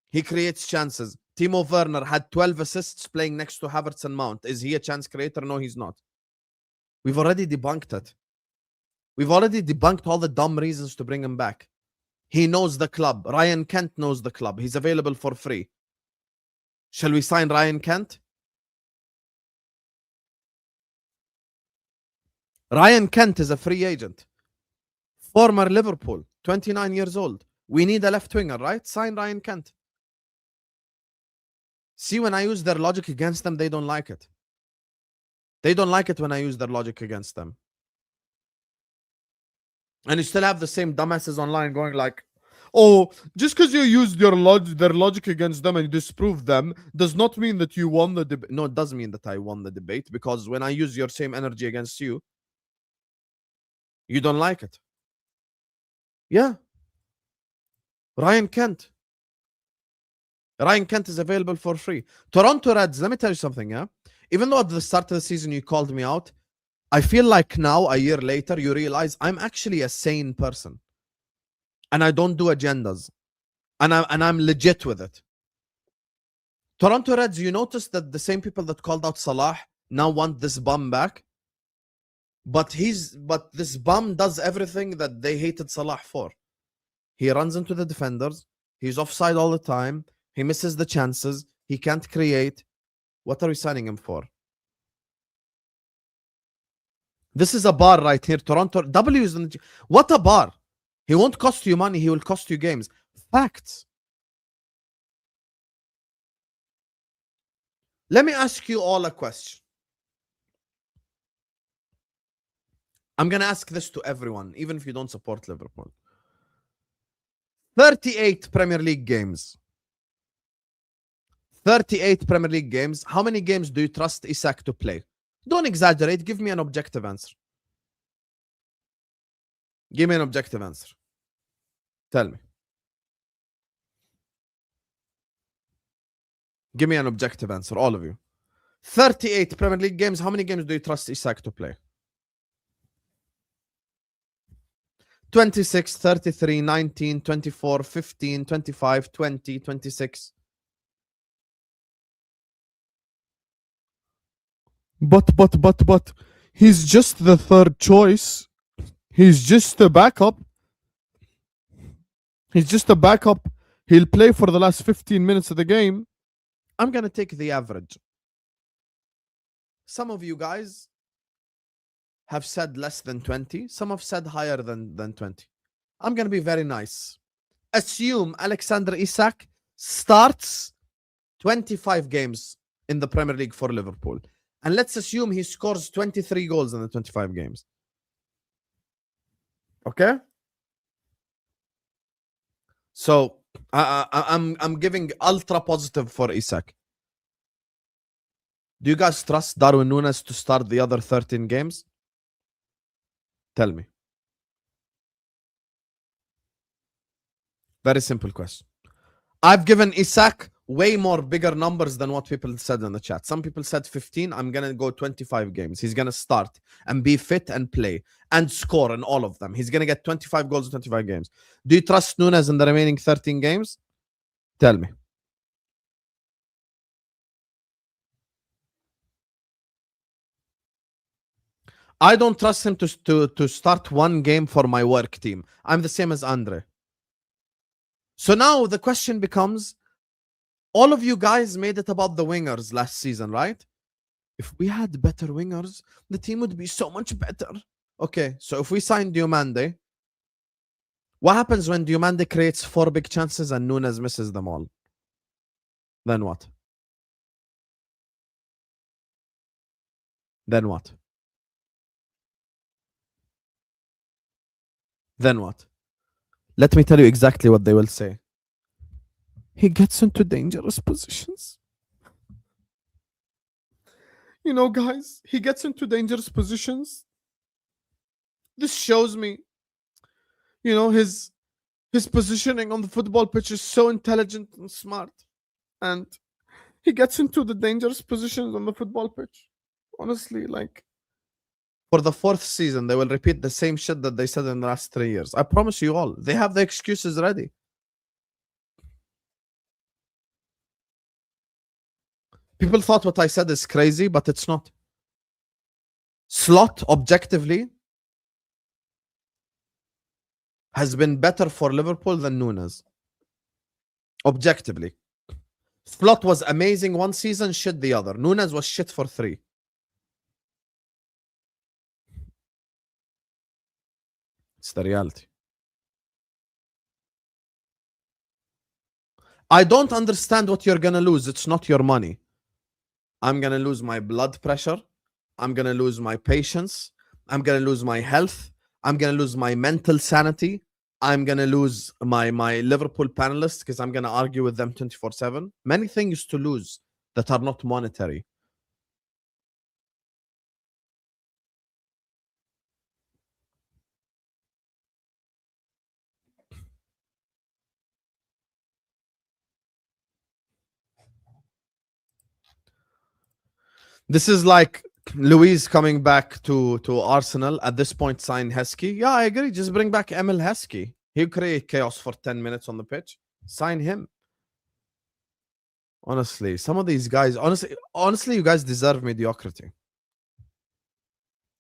He creates chances. Timo Werner had 12 assists playing next to Havertz and Mount. Is he a chance creator? No, he's not. We've already debunked it. We've already debunked all the dumb reasons to bring him back. He knows the club. Ryan Kent knows the club. He's available for free. Shall we sign Ryan Kent? Ryan Kent is a free agent. Former Liverpool, 29 years old. We need a left winger, right? Sign Ryan Kent. See, when I use their logic against them, they don't like it. They don't like it when I use their logic against them. And you still have the same dumbasses online going like, oh, just because you used their logic against them and disprove them does not mean that you won the debate. No, it does mean that I won the debate, because when I use your same energy against you, you don't like it. Yeah. Ryan Kent. Ryan Kent is available for free. Toronto Reds, let me tell you something, yeah? Even though at the start of the season you called me out, I feel like now, a year later, you realize I'm actually a sane person. And I don't do agendas. And I'm legit with it. Toronto Reds, you notice that the same people that called out Salah now want this bum back? But this bum does everything that they hated Salah for. He runs into the defenders. He's offside all the time. He misses the chances. He can't create. What are we signing him for? This is a bar right here. Toronto W is in the... What a bar. He won't cost you money. He will cost you games. Facts. Let me ask you all a question. I'm going to ask this to everyone, even if you don't support Liverpool. 38 Premier League games. 38 Premier League games. How many games do you trust Isak to play? Don't exaggerate. Give me an objective answer. Give me an objective answer. Tell me. Give me an objective answer, all of you. 38 Premier League games. How many games do you trust Isak to play? 26, 33, 19, 24, 15, 25, 20, 26. But he's just the third choice. He's just a backup. He's just a backup. He'll play for the last 15 minutes of the game. I'm going to take the average. Some of you guys have said less than 20. Some have said higher than 20. I'm going to be very nice. Assume Alexander Isak starts 25 games in the Premier League for Liverpool. And let's assume he scores 23 goals in the 25 games. Okay? So I'm giving ultra positive for Isak. Do you guys trust Darwin Núñez to start the other 13 games? Tell me. Very simple question. I've given Isak way more bigger numbers than what people said in the chat. Some people said 15. I'm going to go 25 games. He's going to start and be fit and play and score in all of them. He's going to get 25 goals in 25 games. Do you trust Núñez in the remaining 13 games? Tell me. I don't trust him to start one game for my work team. I'm the same as Andre. So now the question becomes, all of you guys made it about the wingers last season, right? If we had better wingers, the team would be so much better. Okay, so if we sign Diomande, what happens when Diomande creates 4 big chances and Núñez misses them all? Then what? Then what? Then what? Let me tell you exactly what they will say. He gets into dangerous positions. You know, guys, he gets into dangerous positions. This shows me, you know, his positioning on the football pitch is so intelligent and smart. And he gets into the dangerous positions on the football pitch. Honestly, like, for the 4th season, they will repeat the same shit that they said in the last 3 years. I promise you all. They have the excuses ready. People thought what I said is crazy, but it's not. Slot, objectively, has been better for Liverpool than Núñez. Objectively. Slot was amazing one season, shit the other. Núñez was shit for 3. It's the reality. I don't understand what you're going to lose. It's not your money. I'm going to lose my blood pressure. I'm going to lose my patience. I'm going to lose my health. I'm going to lose my mental sanity. I'm going to lose my Liverpool panelists because I'm going to argue with them 24/7. Many things to lose that are not monetary. This is like Luis coming back to Arsenal. At this point, sign Heskey. Yeah, I agree. Just bring back Emil Heskey. He'll create chaos for 10 minutes on the pitch. Sign him. Honestly, some of these guys, honestly, you guys deserve mediocrity.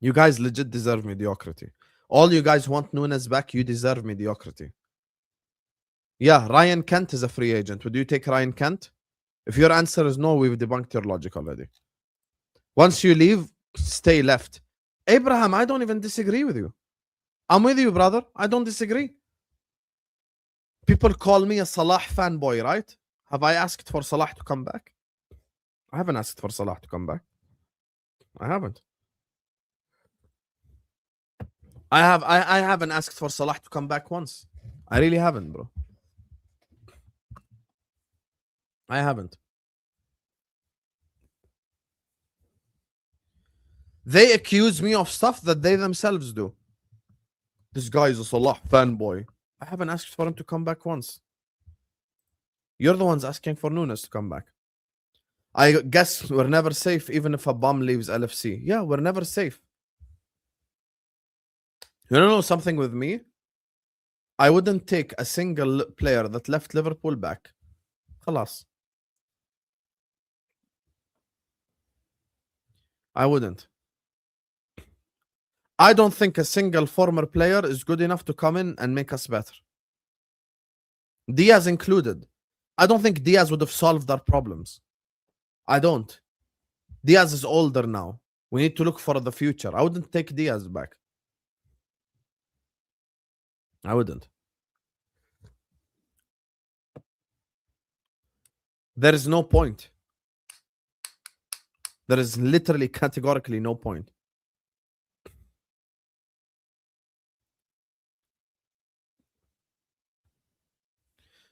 You guys legit deserve mediocrity. All you guys want Nunes back, you deserve mediocrity. Yeah, Ryan Kent is a free agent. Would you take Ryan Kent? If your answer is no, we've debunked your logic already. Once you leave, stay left. Abraham, I don't even disagree with you. I'm with you, brother. I don't disagree. People call me a Salah fanboy, right? Have I asked for Salah to come back? I haven't asked for Salah to come back. I haven't. I haven't asked for Salah to come back once. I really haven't, bro. I haven't. They accuse me of stuff that they themselves do. This guy is a Salah fanboy. I haven't asked for him to come back once. You're the ones asking for Nunes to come back. I guess we're never safe even if a bum leaves LFC. Yeah, we're never safe. You know something with me? I wouldn't take a single player that left Liverpool back. Khalas. I wouldn't. I don't think a single former player is good enough to come in and make us better. Diaz included. I don't think Diaz would have solved our problems. I don't. Diaz is older now. We need to look for the future. I wouldn't take Diaz back. I wouldn't. There is no point. There is literally categorically no point.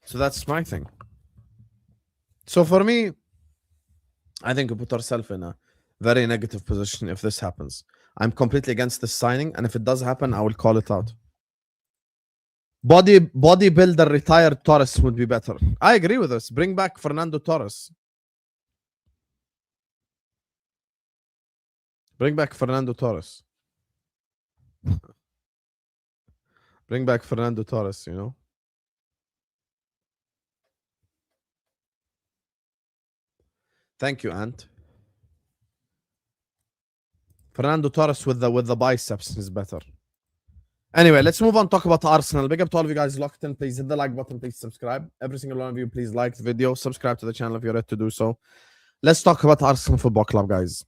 So that's my thing. So for me, I think we put ourselves in a very negative position if this happens. I'm completely against this signing, and if it does happen, I will call it out. Bodybuilder retired Torres would be better. I agree with this. Bring back Fernando Torres. Bring back Fernando Torres. Bring back Fernando Torres, you know. Thank you, Ant. Fernando Torres with the biceps is better. Anyway, let's move on. Talk about Arsenal. Big up to all of you guys locked in. Please hit the like button. Please subscribe. Every single one of you, please like the video. Subscribe to the channel if you're ready to do so. Let's talk about Arsenal Football Club, guys.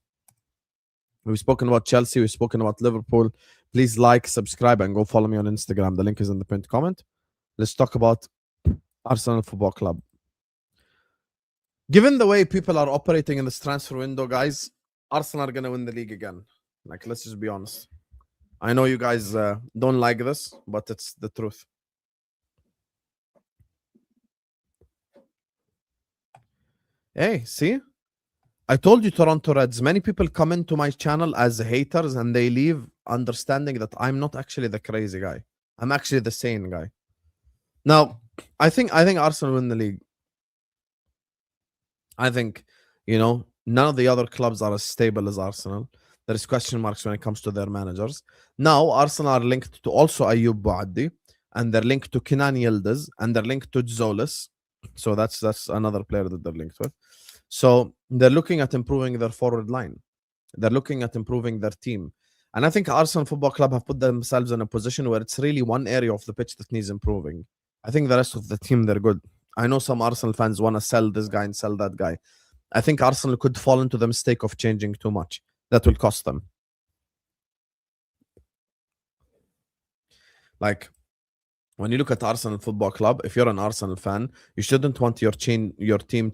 We've spoken about Chelsea. We've spoken about Liverpool. Please like, subscribe, and go follow me on Instagram. The link is in the pinned comment. Let's talk about Arsenal Football Club. Given the way people are operating in this transfer window, guys, Arsenal are going to win the league again. Like, let's just be honest. I know you guys don't like this, but it's the truth. Hey, see? I told you, Toronto Reds, many people come into my channel as haters and they leave understanding that I'm not actually the crazy guy. I'm actually the sane guy. Now, I think Arsenal win the league. I think, you know, none of the other clubs are as stable as Arsenal. There is question marks when it comes to their managers. Now, Arsenal are linked to also Ayoub Bouaddi, and they're linked to Kenan Yildiz, and they're linked to Zolis. So that's another player that they're linked with. So they're looking at improving their forward line. They're looking at improving their team. And I think Arsenal Football Club have put themselves in a position where it's really one area of the pitch that needs improving. I think the rest of the team, they're good. I know some Arsenal fans want to sell this guy and sell that guy. I think Arsenal could fall into the mistake of changing too much. That will cost them. Like, when you look at Arsenal Football Club, if you're an Arsenal fan, you shouldn't want your team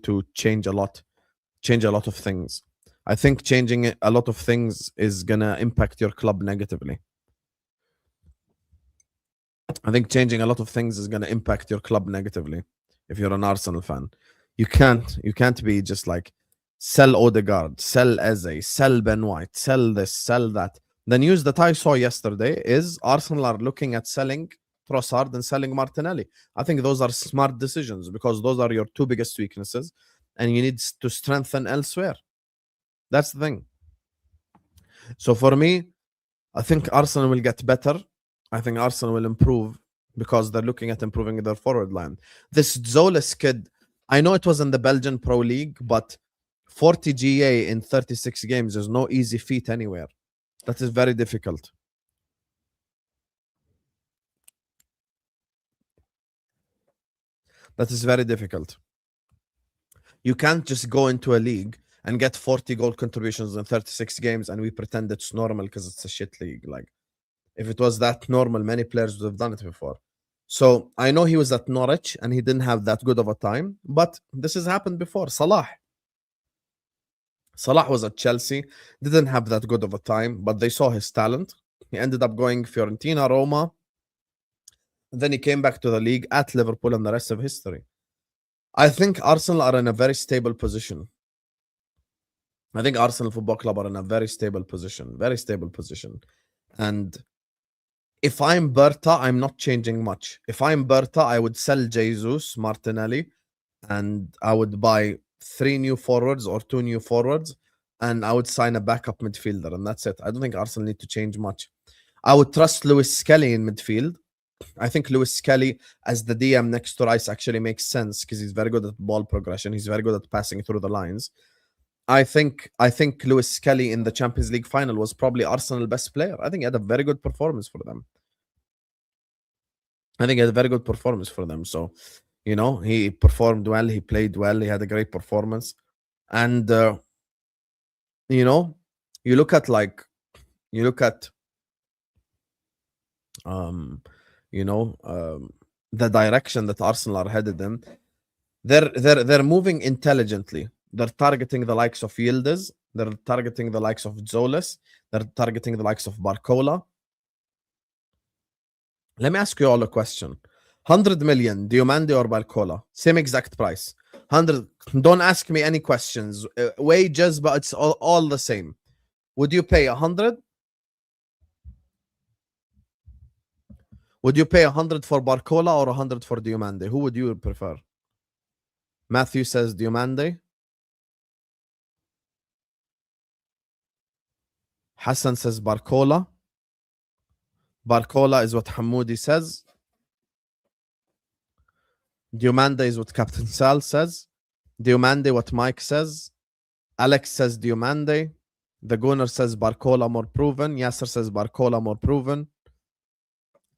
to change a lot of things. I think changing a lot of things is going to impact your club negatively. I think changing a lot of things is going to impact your club negatively if you're an Arsenal fan. You can't be just like, sell Odegaard, sell Eze, sell Ben White, sell this, sell that. The news that I saw yesterday is Arsenal are looking at selling Trossard and selling Martinelli. I think those are smart decisions because those are your two biggest weaknesses and you need to strengthen elsewhere. That's the thing. So for me, I think Arsenal will get better. I think Arsenal will improve because they're looking at improving their forward line. This Zolis kid, I know it was in the Belgian Pro League, but 40 GA in 36 games is no easy feat anywhere. That is very difficult. That is very difficult. You can't just go into a league and get 40 goal contributions in 36 games and we pretend it's normal because it's a shit league. Like, if it was that normal, many players would have done it before. So I know he was at Norwich and he didn't have that good of a time, but this has happened before. Salah was at Chelsea, didn't have that good of a time, but they saw his talent. He ended up going Fiorentina, Roma. And then he came back to the league at Liverpool and the rest of history. I think Arsenal are in a very stable position. I think Arsenal Football Club are in a very stable position. And if I'm Berta, I'm not changing much. If I'm Berta, I would sell Jesus, Martinelli, and I would buy 3 new forwards or 2 new forwards, and I would sign a backup midfielder, and that's it. I don't think Arsenal need to change much. I would trust Lewis Skelly in midfield. I think Lewis Skelly as the DM next to Rice actually makes sense because he's very good at ball progression. He's very good at passing through the lines. I think Lewis Skelly in the Champions League final was probably Arsenal's best player. I think he had a very good performance for them. So, you know, he performed well. He played well. He had a great performance. And, you know, you look at the direction that Arsenal are headed in. They're moving intelligently. They're targeting the likes of Yildiz. They're targeting the likes of Zolis. They're targeting the likes of Barcola. Let me ask you all a question. 100 million, Diomande or Barcola? Same exact price. 100. Don't ask me any questions. Wages, but it's all the same. Would you pay 100? Would you pay 100 for Barcola or 100 for Diomande? Who would you prefer? Matthew says Diomande. Hassan says Barcola. Barcola is what Hamoudi says. Diomande is what Captain Sal says. Diomande what Mike says. Alex says Diomande. The Gunner says Barcola more proven. Yasser says Barcola more proven.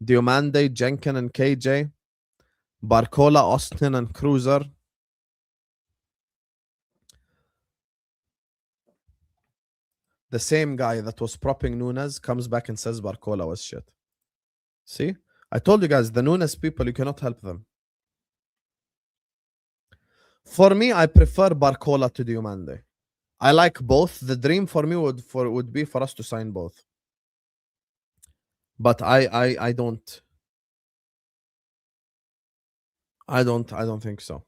Diomande, Jenkin and KJ. Barcola, Austin and Cruiser. The same guy that was propping Nunes comes back and says Barcola was shit. See? I told you guys, the Nunes people, you cannot help them. For me, I prefer Barcola to Diomande. I like both. The dream for me would be for us to sign both. But I don't think so.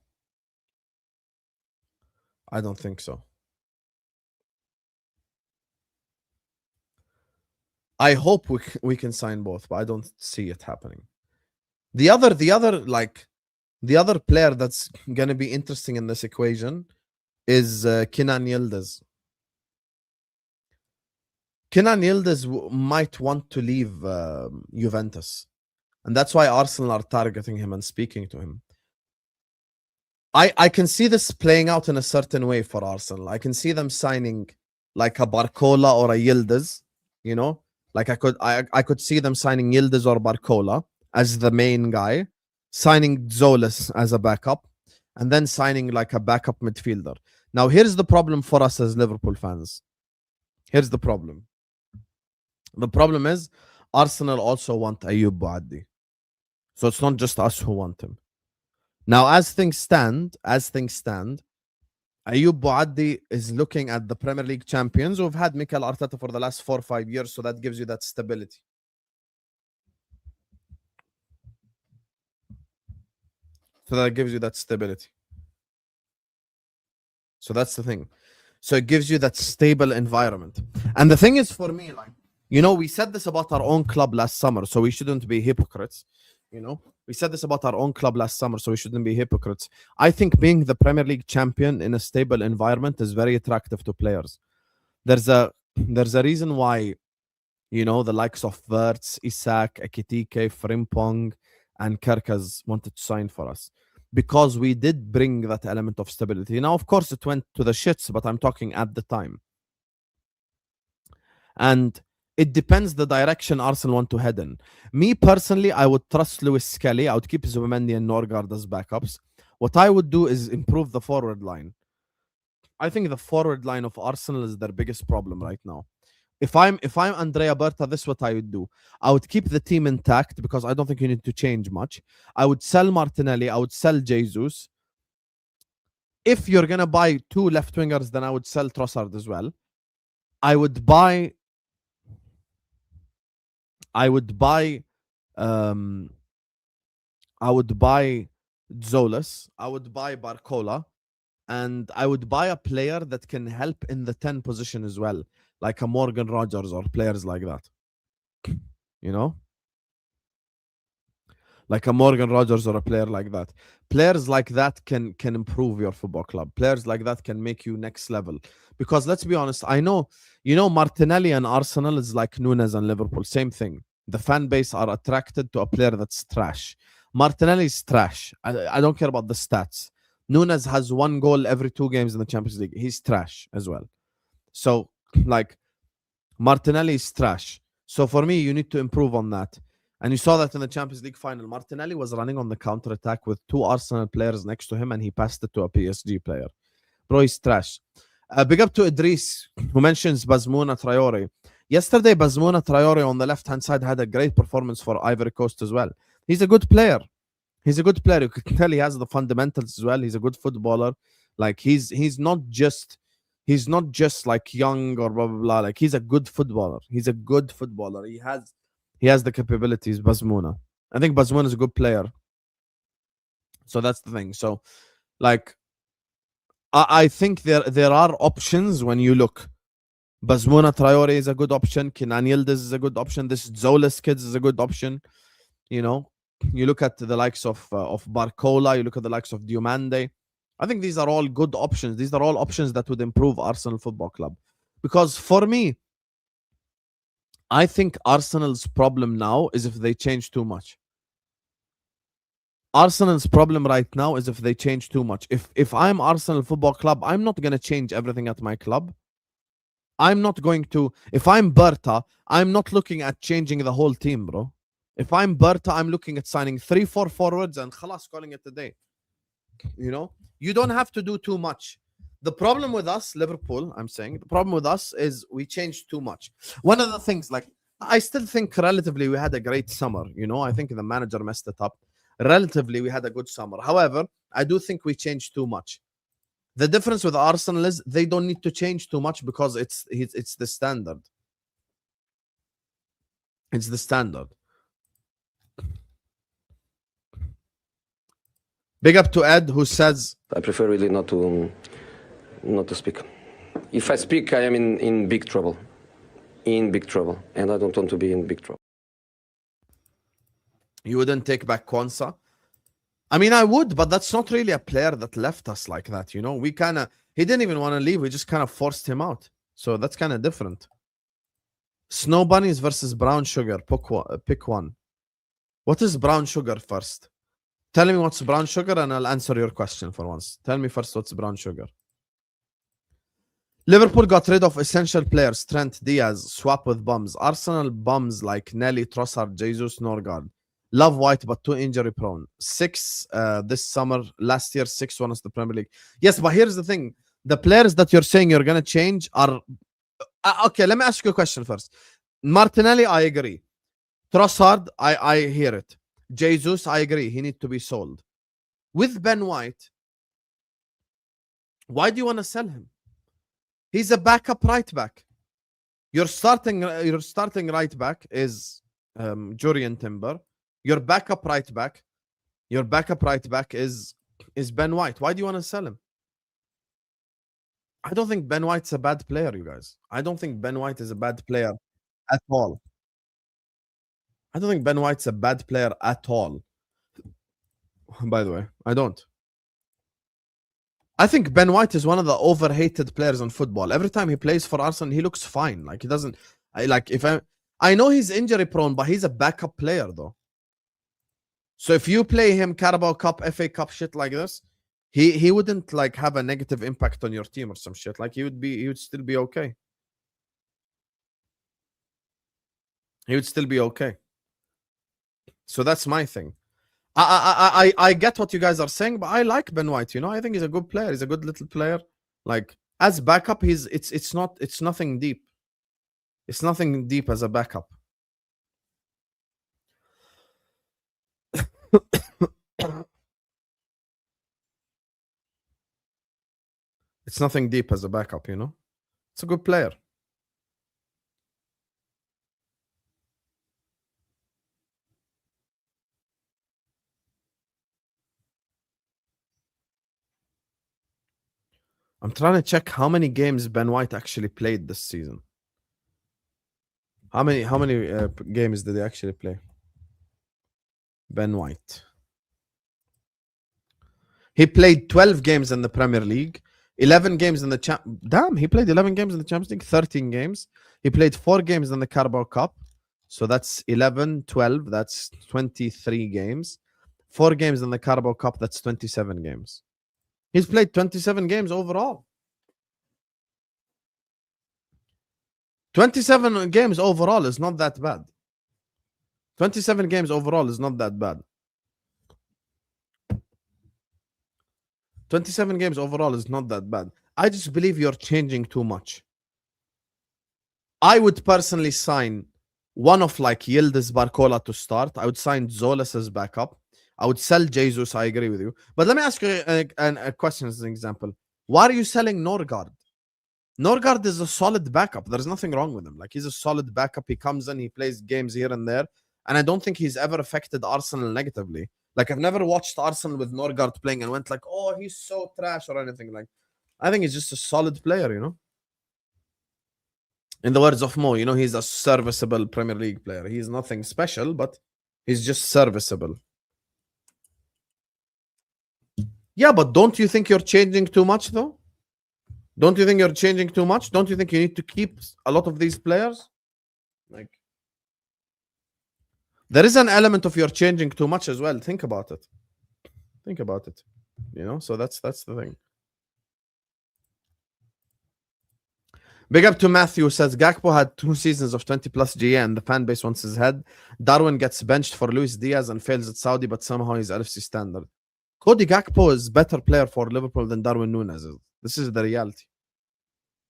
I don't think so. I hope we can sign both, but I don't see it happening. The other player that's going to be interesting in this equation is Kenan Yildiz. Kenan Yildiz might want to leave Juventus. And that's why Arsenal are targeting him and speaking to him. I can see this playing out in a certain way for Arsenal. I can see them signing like a Barcola or a Yildiz, you know? Like I could see them signing Yildiz or Barcola as the main guy, signing Zolis as a backup, and then signing like a backup midfielder. Now, here's the problem for us as Liverpool fans. Here's the problem. The problem is Arsenal also want Ayoub Bouaddi. So it's not just us who want him. Now, as things stand, Ayoub Bouaddi is looking at the Premier League champions who've had Mikel Arteta for the last 4 or 5 years, so that gives you that stability. So that's the thing. So it gives you that stable environment. And the thing is for me, like, you know, we said this about our own club last summer, so we shouldn't be hypocrites. You know, we said this about our own club last summer, so we shouldn't be hypocrites. I think being the Premier League champion in a stable environment is very attractive to players. There's a reason why, you know, the likes of Verts, Isak, Ekitike, Frimpong, and Kerkaz wanted to sign for us, because we did bring that element of stability. Now, of course, it went to the shits, but I'm talking at the time. And it depends the direction Arsenal want to head in. Me personally, I would trust Lewis Skelly. I would keep Zubimendi and Norgard as backups. What I would do is improve the forward line. I think the forward line of Arsenal is their biggest problem right now. If I'm Andrea Berta, this is what I would do. I would keep the team intact because I don't think you need to change much. I would sell Martinelli. I would sell Jesus. If you're gonna buy 2 left wingers, then I would sell Trossard as well. I would buy Zolas. I would buy Barcola. And I would buy a player that can help in the 10 position as well, like a Morgan Rogers or players like that. You know? Like a Morgan Rogers or a player like that. Players like that can improve your football club. Players like that can make you next level. Because let's be honest, I know, you know, Martinelli and Arsenal is like Nunes and Liverpool. Same thing. The fan base are attracted to a player that's trash. Martinelli is trash. I don't care about the stats. Nunes has 1 goal every 2 games in the Champions League. He's trash as well. So, like, Martinelli is trash. So for me, you need to improve on that. And you saw that in the Champions League final. Martinelli was running on the counter-attack with 2 Arsenal players next to him, and he passed it to a PSG player. Bro, he's trash. Big up to Idris, who mentions Bazmouna Traore. Yesterday, Bazmouna Traore on the left-hand side had a great performance for Ivory Coast as well. He's a good player. He's a good player. You can tell he has the fundamentals as well. He's a good footballer. Like he's not just like young or blah blah blah. Like he's a good footballer. He's a good footballer. He has the capabilities. Bazmouna. I think Bazmouna is a good player. So that's the thing. So, like, I think there are options when you look. Bazmouna Traore is a good option. Kenan Yildiz is a good option. This Zolas kids is a good option. You know. You look at the likes of Barcola, you look at the likes of Diomande. I think these are all good options. These are all options that would improve Arsenal Football Club. Because for me, I think Arsenal's problem now is if they change too much. Arsenal's problem right now is if they change too much. If I'm Arsenal Football Club, I'm not going to change everything at my club. I'm not going to. If I'm Berta, I'm not looking at changing the whole team, bro. If I'm Berta, I'm looking at signing 3-4 forwards and khalas, calling it a day. You know, you don't have to do too much. The problem with us, Liverpool, I'm saying, the problem with us is we changed too much. One of the things, like, I still think relatively we had a great summer. You know, I think the manager messed it up. Relatively, we had a good summer. However, I do think we changed too much. The difference with Arsenal is they don't need to change too much because it's the standard. It's the standard. Big up to Ed, who says, I prefer really not to speak. If I speak, I am in big trouble. In big trouble. And I don't want to be in big trouble. You wouldn't take back Kwanzaa? I mean, I would, but that's not really a player that left us like that, you know? He didn't even want to leave. We just kind of forced him out. So that's kind of different. Snow Bunnies versus Brown Sugar. Pick one. What is Brown Sugar first? Tell me what's brown sugar and I'll answer your question for once. Tell me first what's brown sugar. Liverpool got rid of essential players. Trent, Diaz, swap with bums. Arsenal bums like Nelly, Trossard, Jesus, Norgard. Love White, but too injury prone. 6 this summer. Last year, 6 won us the Premier League. Yes, but here's the thing. The players that you're saying you're going to change are... okay, let me ask you a question first. Martinelli, I agree. Trossard, I hear it. Jesus, I agree. He needs to be sold. With Ben White, why do you want to sell him? He's a backup right back. Your starting right back is Jurriën Timber. Your backup right back is Ben White. Why do you want to sell him? I don't think Ben White's a bad player, you guys. I don't think Ben White is a bad player at all. I don't think Ben White's a bad player at all. By the way, I don't. I think Ben White is one of the overhated players in football. Every time he plays for Arsenal, he looks fine. Like he doesn't. I know he's injury prone, but he's a backup player though. So if you play him Carabao Cup, FA Cup shit like this, he wouldn't like have a negative impact on your team or some shit. Like he would still be okay. He would still be okay. So that's my thing. I get what you guys are saying, but I like Ben White. You know, I think he's a good player. He's a good little player. Like as backup, it's nothing deep. It's nothing deep as a backup. It's nothing deep as a backup. You know, it's a good player. I'm trying to check how many games Ben White actually played this season. How many games did he actually play? Ben White. He played 12 games in the Premier League, 11 games in the Damn, he played 11 games in the Champions League, 13 games. He played 4 games in the Carabao Cup. So that's 11, 12, that's 23 games. 4 games in the Carabao Cup, that's 27 games. He's played 27 games overall. 27 games overall is not that bad. 27 games overall is not that bad. 27 games overall is not that bad. I just believe you're changing too much. I would personally sign one of like Yildiz Barcola to start. I would sign Zolas as backup. I would sell Jesus. I agree with you. But let me ask you a question as an example. Why are you selling Norgard? Norgard is a solid backup. There's nothing wrong with him. Like he's a solid backup. He comes in, he plays games here and there. And I don't think he's ever affected Arsenal negatively. Like I've never watched Arsenal with Norgard playing and went like, oh, he's so trash or anything. Like I think he's just a solid player, you know. In the words of Mo, you know, he's a serviceable Premier League player. He's nothing special, but he's just serviceable. Yeah, but don't you think you're changing too much though? Don't you think you're changing too much? Don't you think you need to keep a lot of these players? Like, there is an element of you're changing too much as well. Think about it. Think about it. You know, so that's the thing. Big up to Matthew, says Gakpo had 2 seasons of 20 plus GA and the fan base wants his head. Darwin gets benched for Luis Diaz and fails at Saudi, but somehow he's LFC standard. Cody Gakpo is better player for Liverpool than Darwin Núñez is. This is the reality.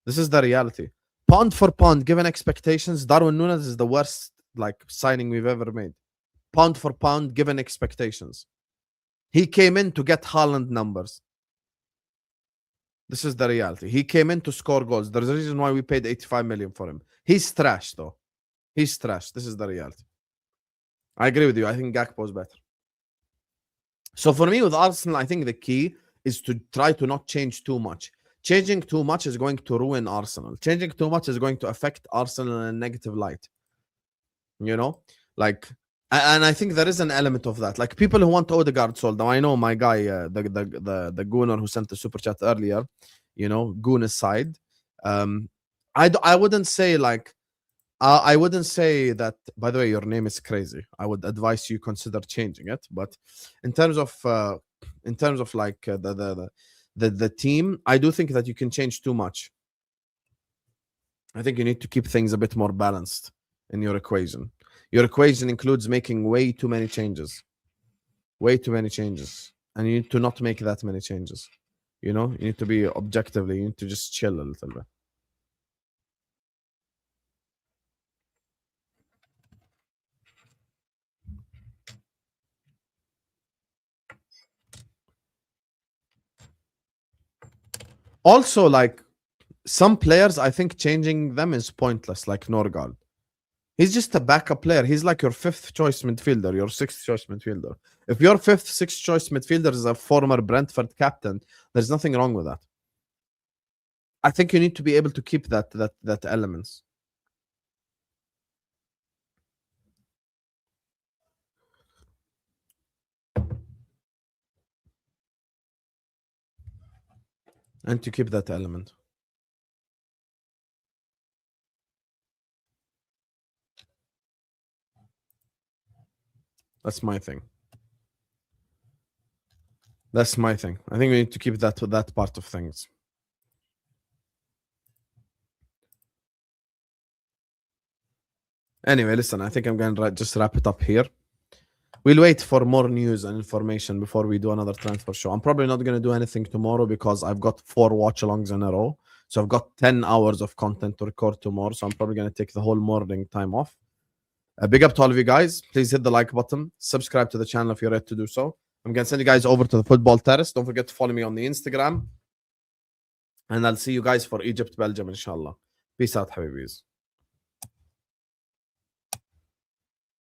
This is the reality. Pound for pound, given expectations, Darwin Núñez is the worst like signing we've ever made. Pound for pound, given expectations. He came in to get Haaland numbers. This is the reality. He came in to score goals. There's a reason why we paid 85 million for him. He's trash, though. He's trash. This is the reality. I agree with you. I think Gakpo is better. So for me, with Arsenal, I think the key is to try to not change too much. Changing too much is going to ruin Arsenal. Changing too much is going to affect Arsenal in a negative light. You know? Like, and I think there is an element of that. Like, people who want Odegaard sold. Now, I know my guy, the Gooner who sent the super chat earlier, you know, Goon aside. I wouldn't say, like, I wouldn't say that, by the way, your name is crazy. I would advise you consider changing it. But in terms of like the team, I do think that you can change too much. I think you need to keep things a bit more balanced in your equation. Your equation includes making way too many changes. Way too many changes. And you need to not make that many changes. You know, you need to be objectively, you need to just chill a little bit. Also, like, some players, I think changing them is pointless, like Norgard. He's just a backup player. He's like your 5th choice midfielder, your 6th choice midfielder. If your 5th, 6th choice midfielder is a former Brentford captain, there's nothing wrong with that. I think you need to be able to keep that elements. And to keep that element. That's my thing. That's my thing. I think we need to keep that part of things. Anyway, listen, I think I'm going to just wrap it up here. We'll wait for more news and information before we do another transfer show. I'm probably not going to do anything tomorrow because I've got 4 watch-alongs in a row. So I've got 10 hours of content to record tomorrow. So I'm probably going to take the whole morning time off. Big up to all of you guys. Please hit the like button. Subscribe to the channel if you're ready to do so. I'm going to send you guys over to the football terrace. Don't forget to follow me on the Instagram. And I'll see you guys for Egypt, Belgium, inshallah. Peace out, Habibis.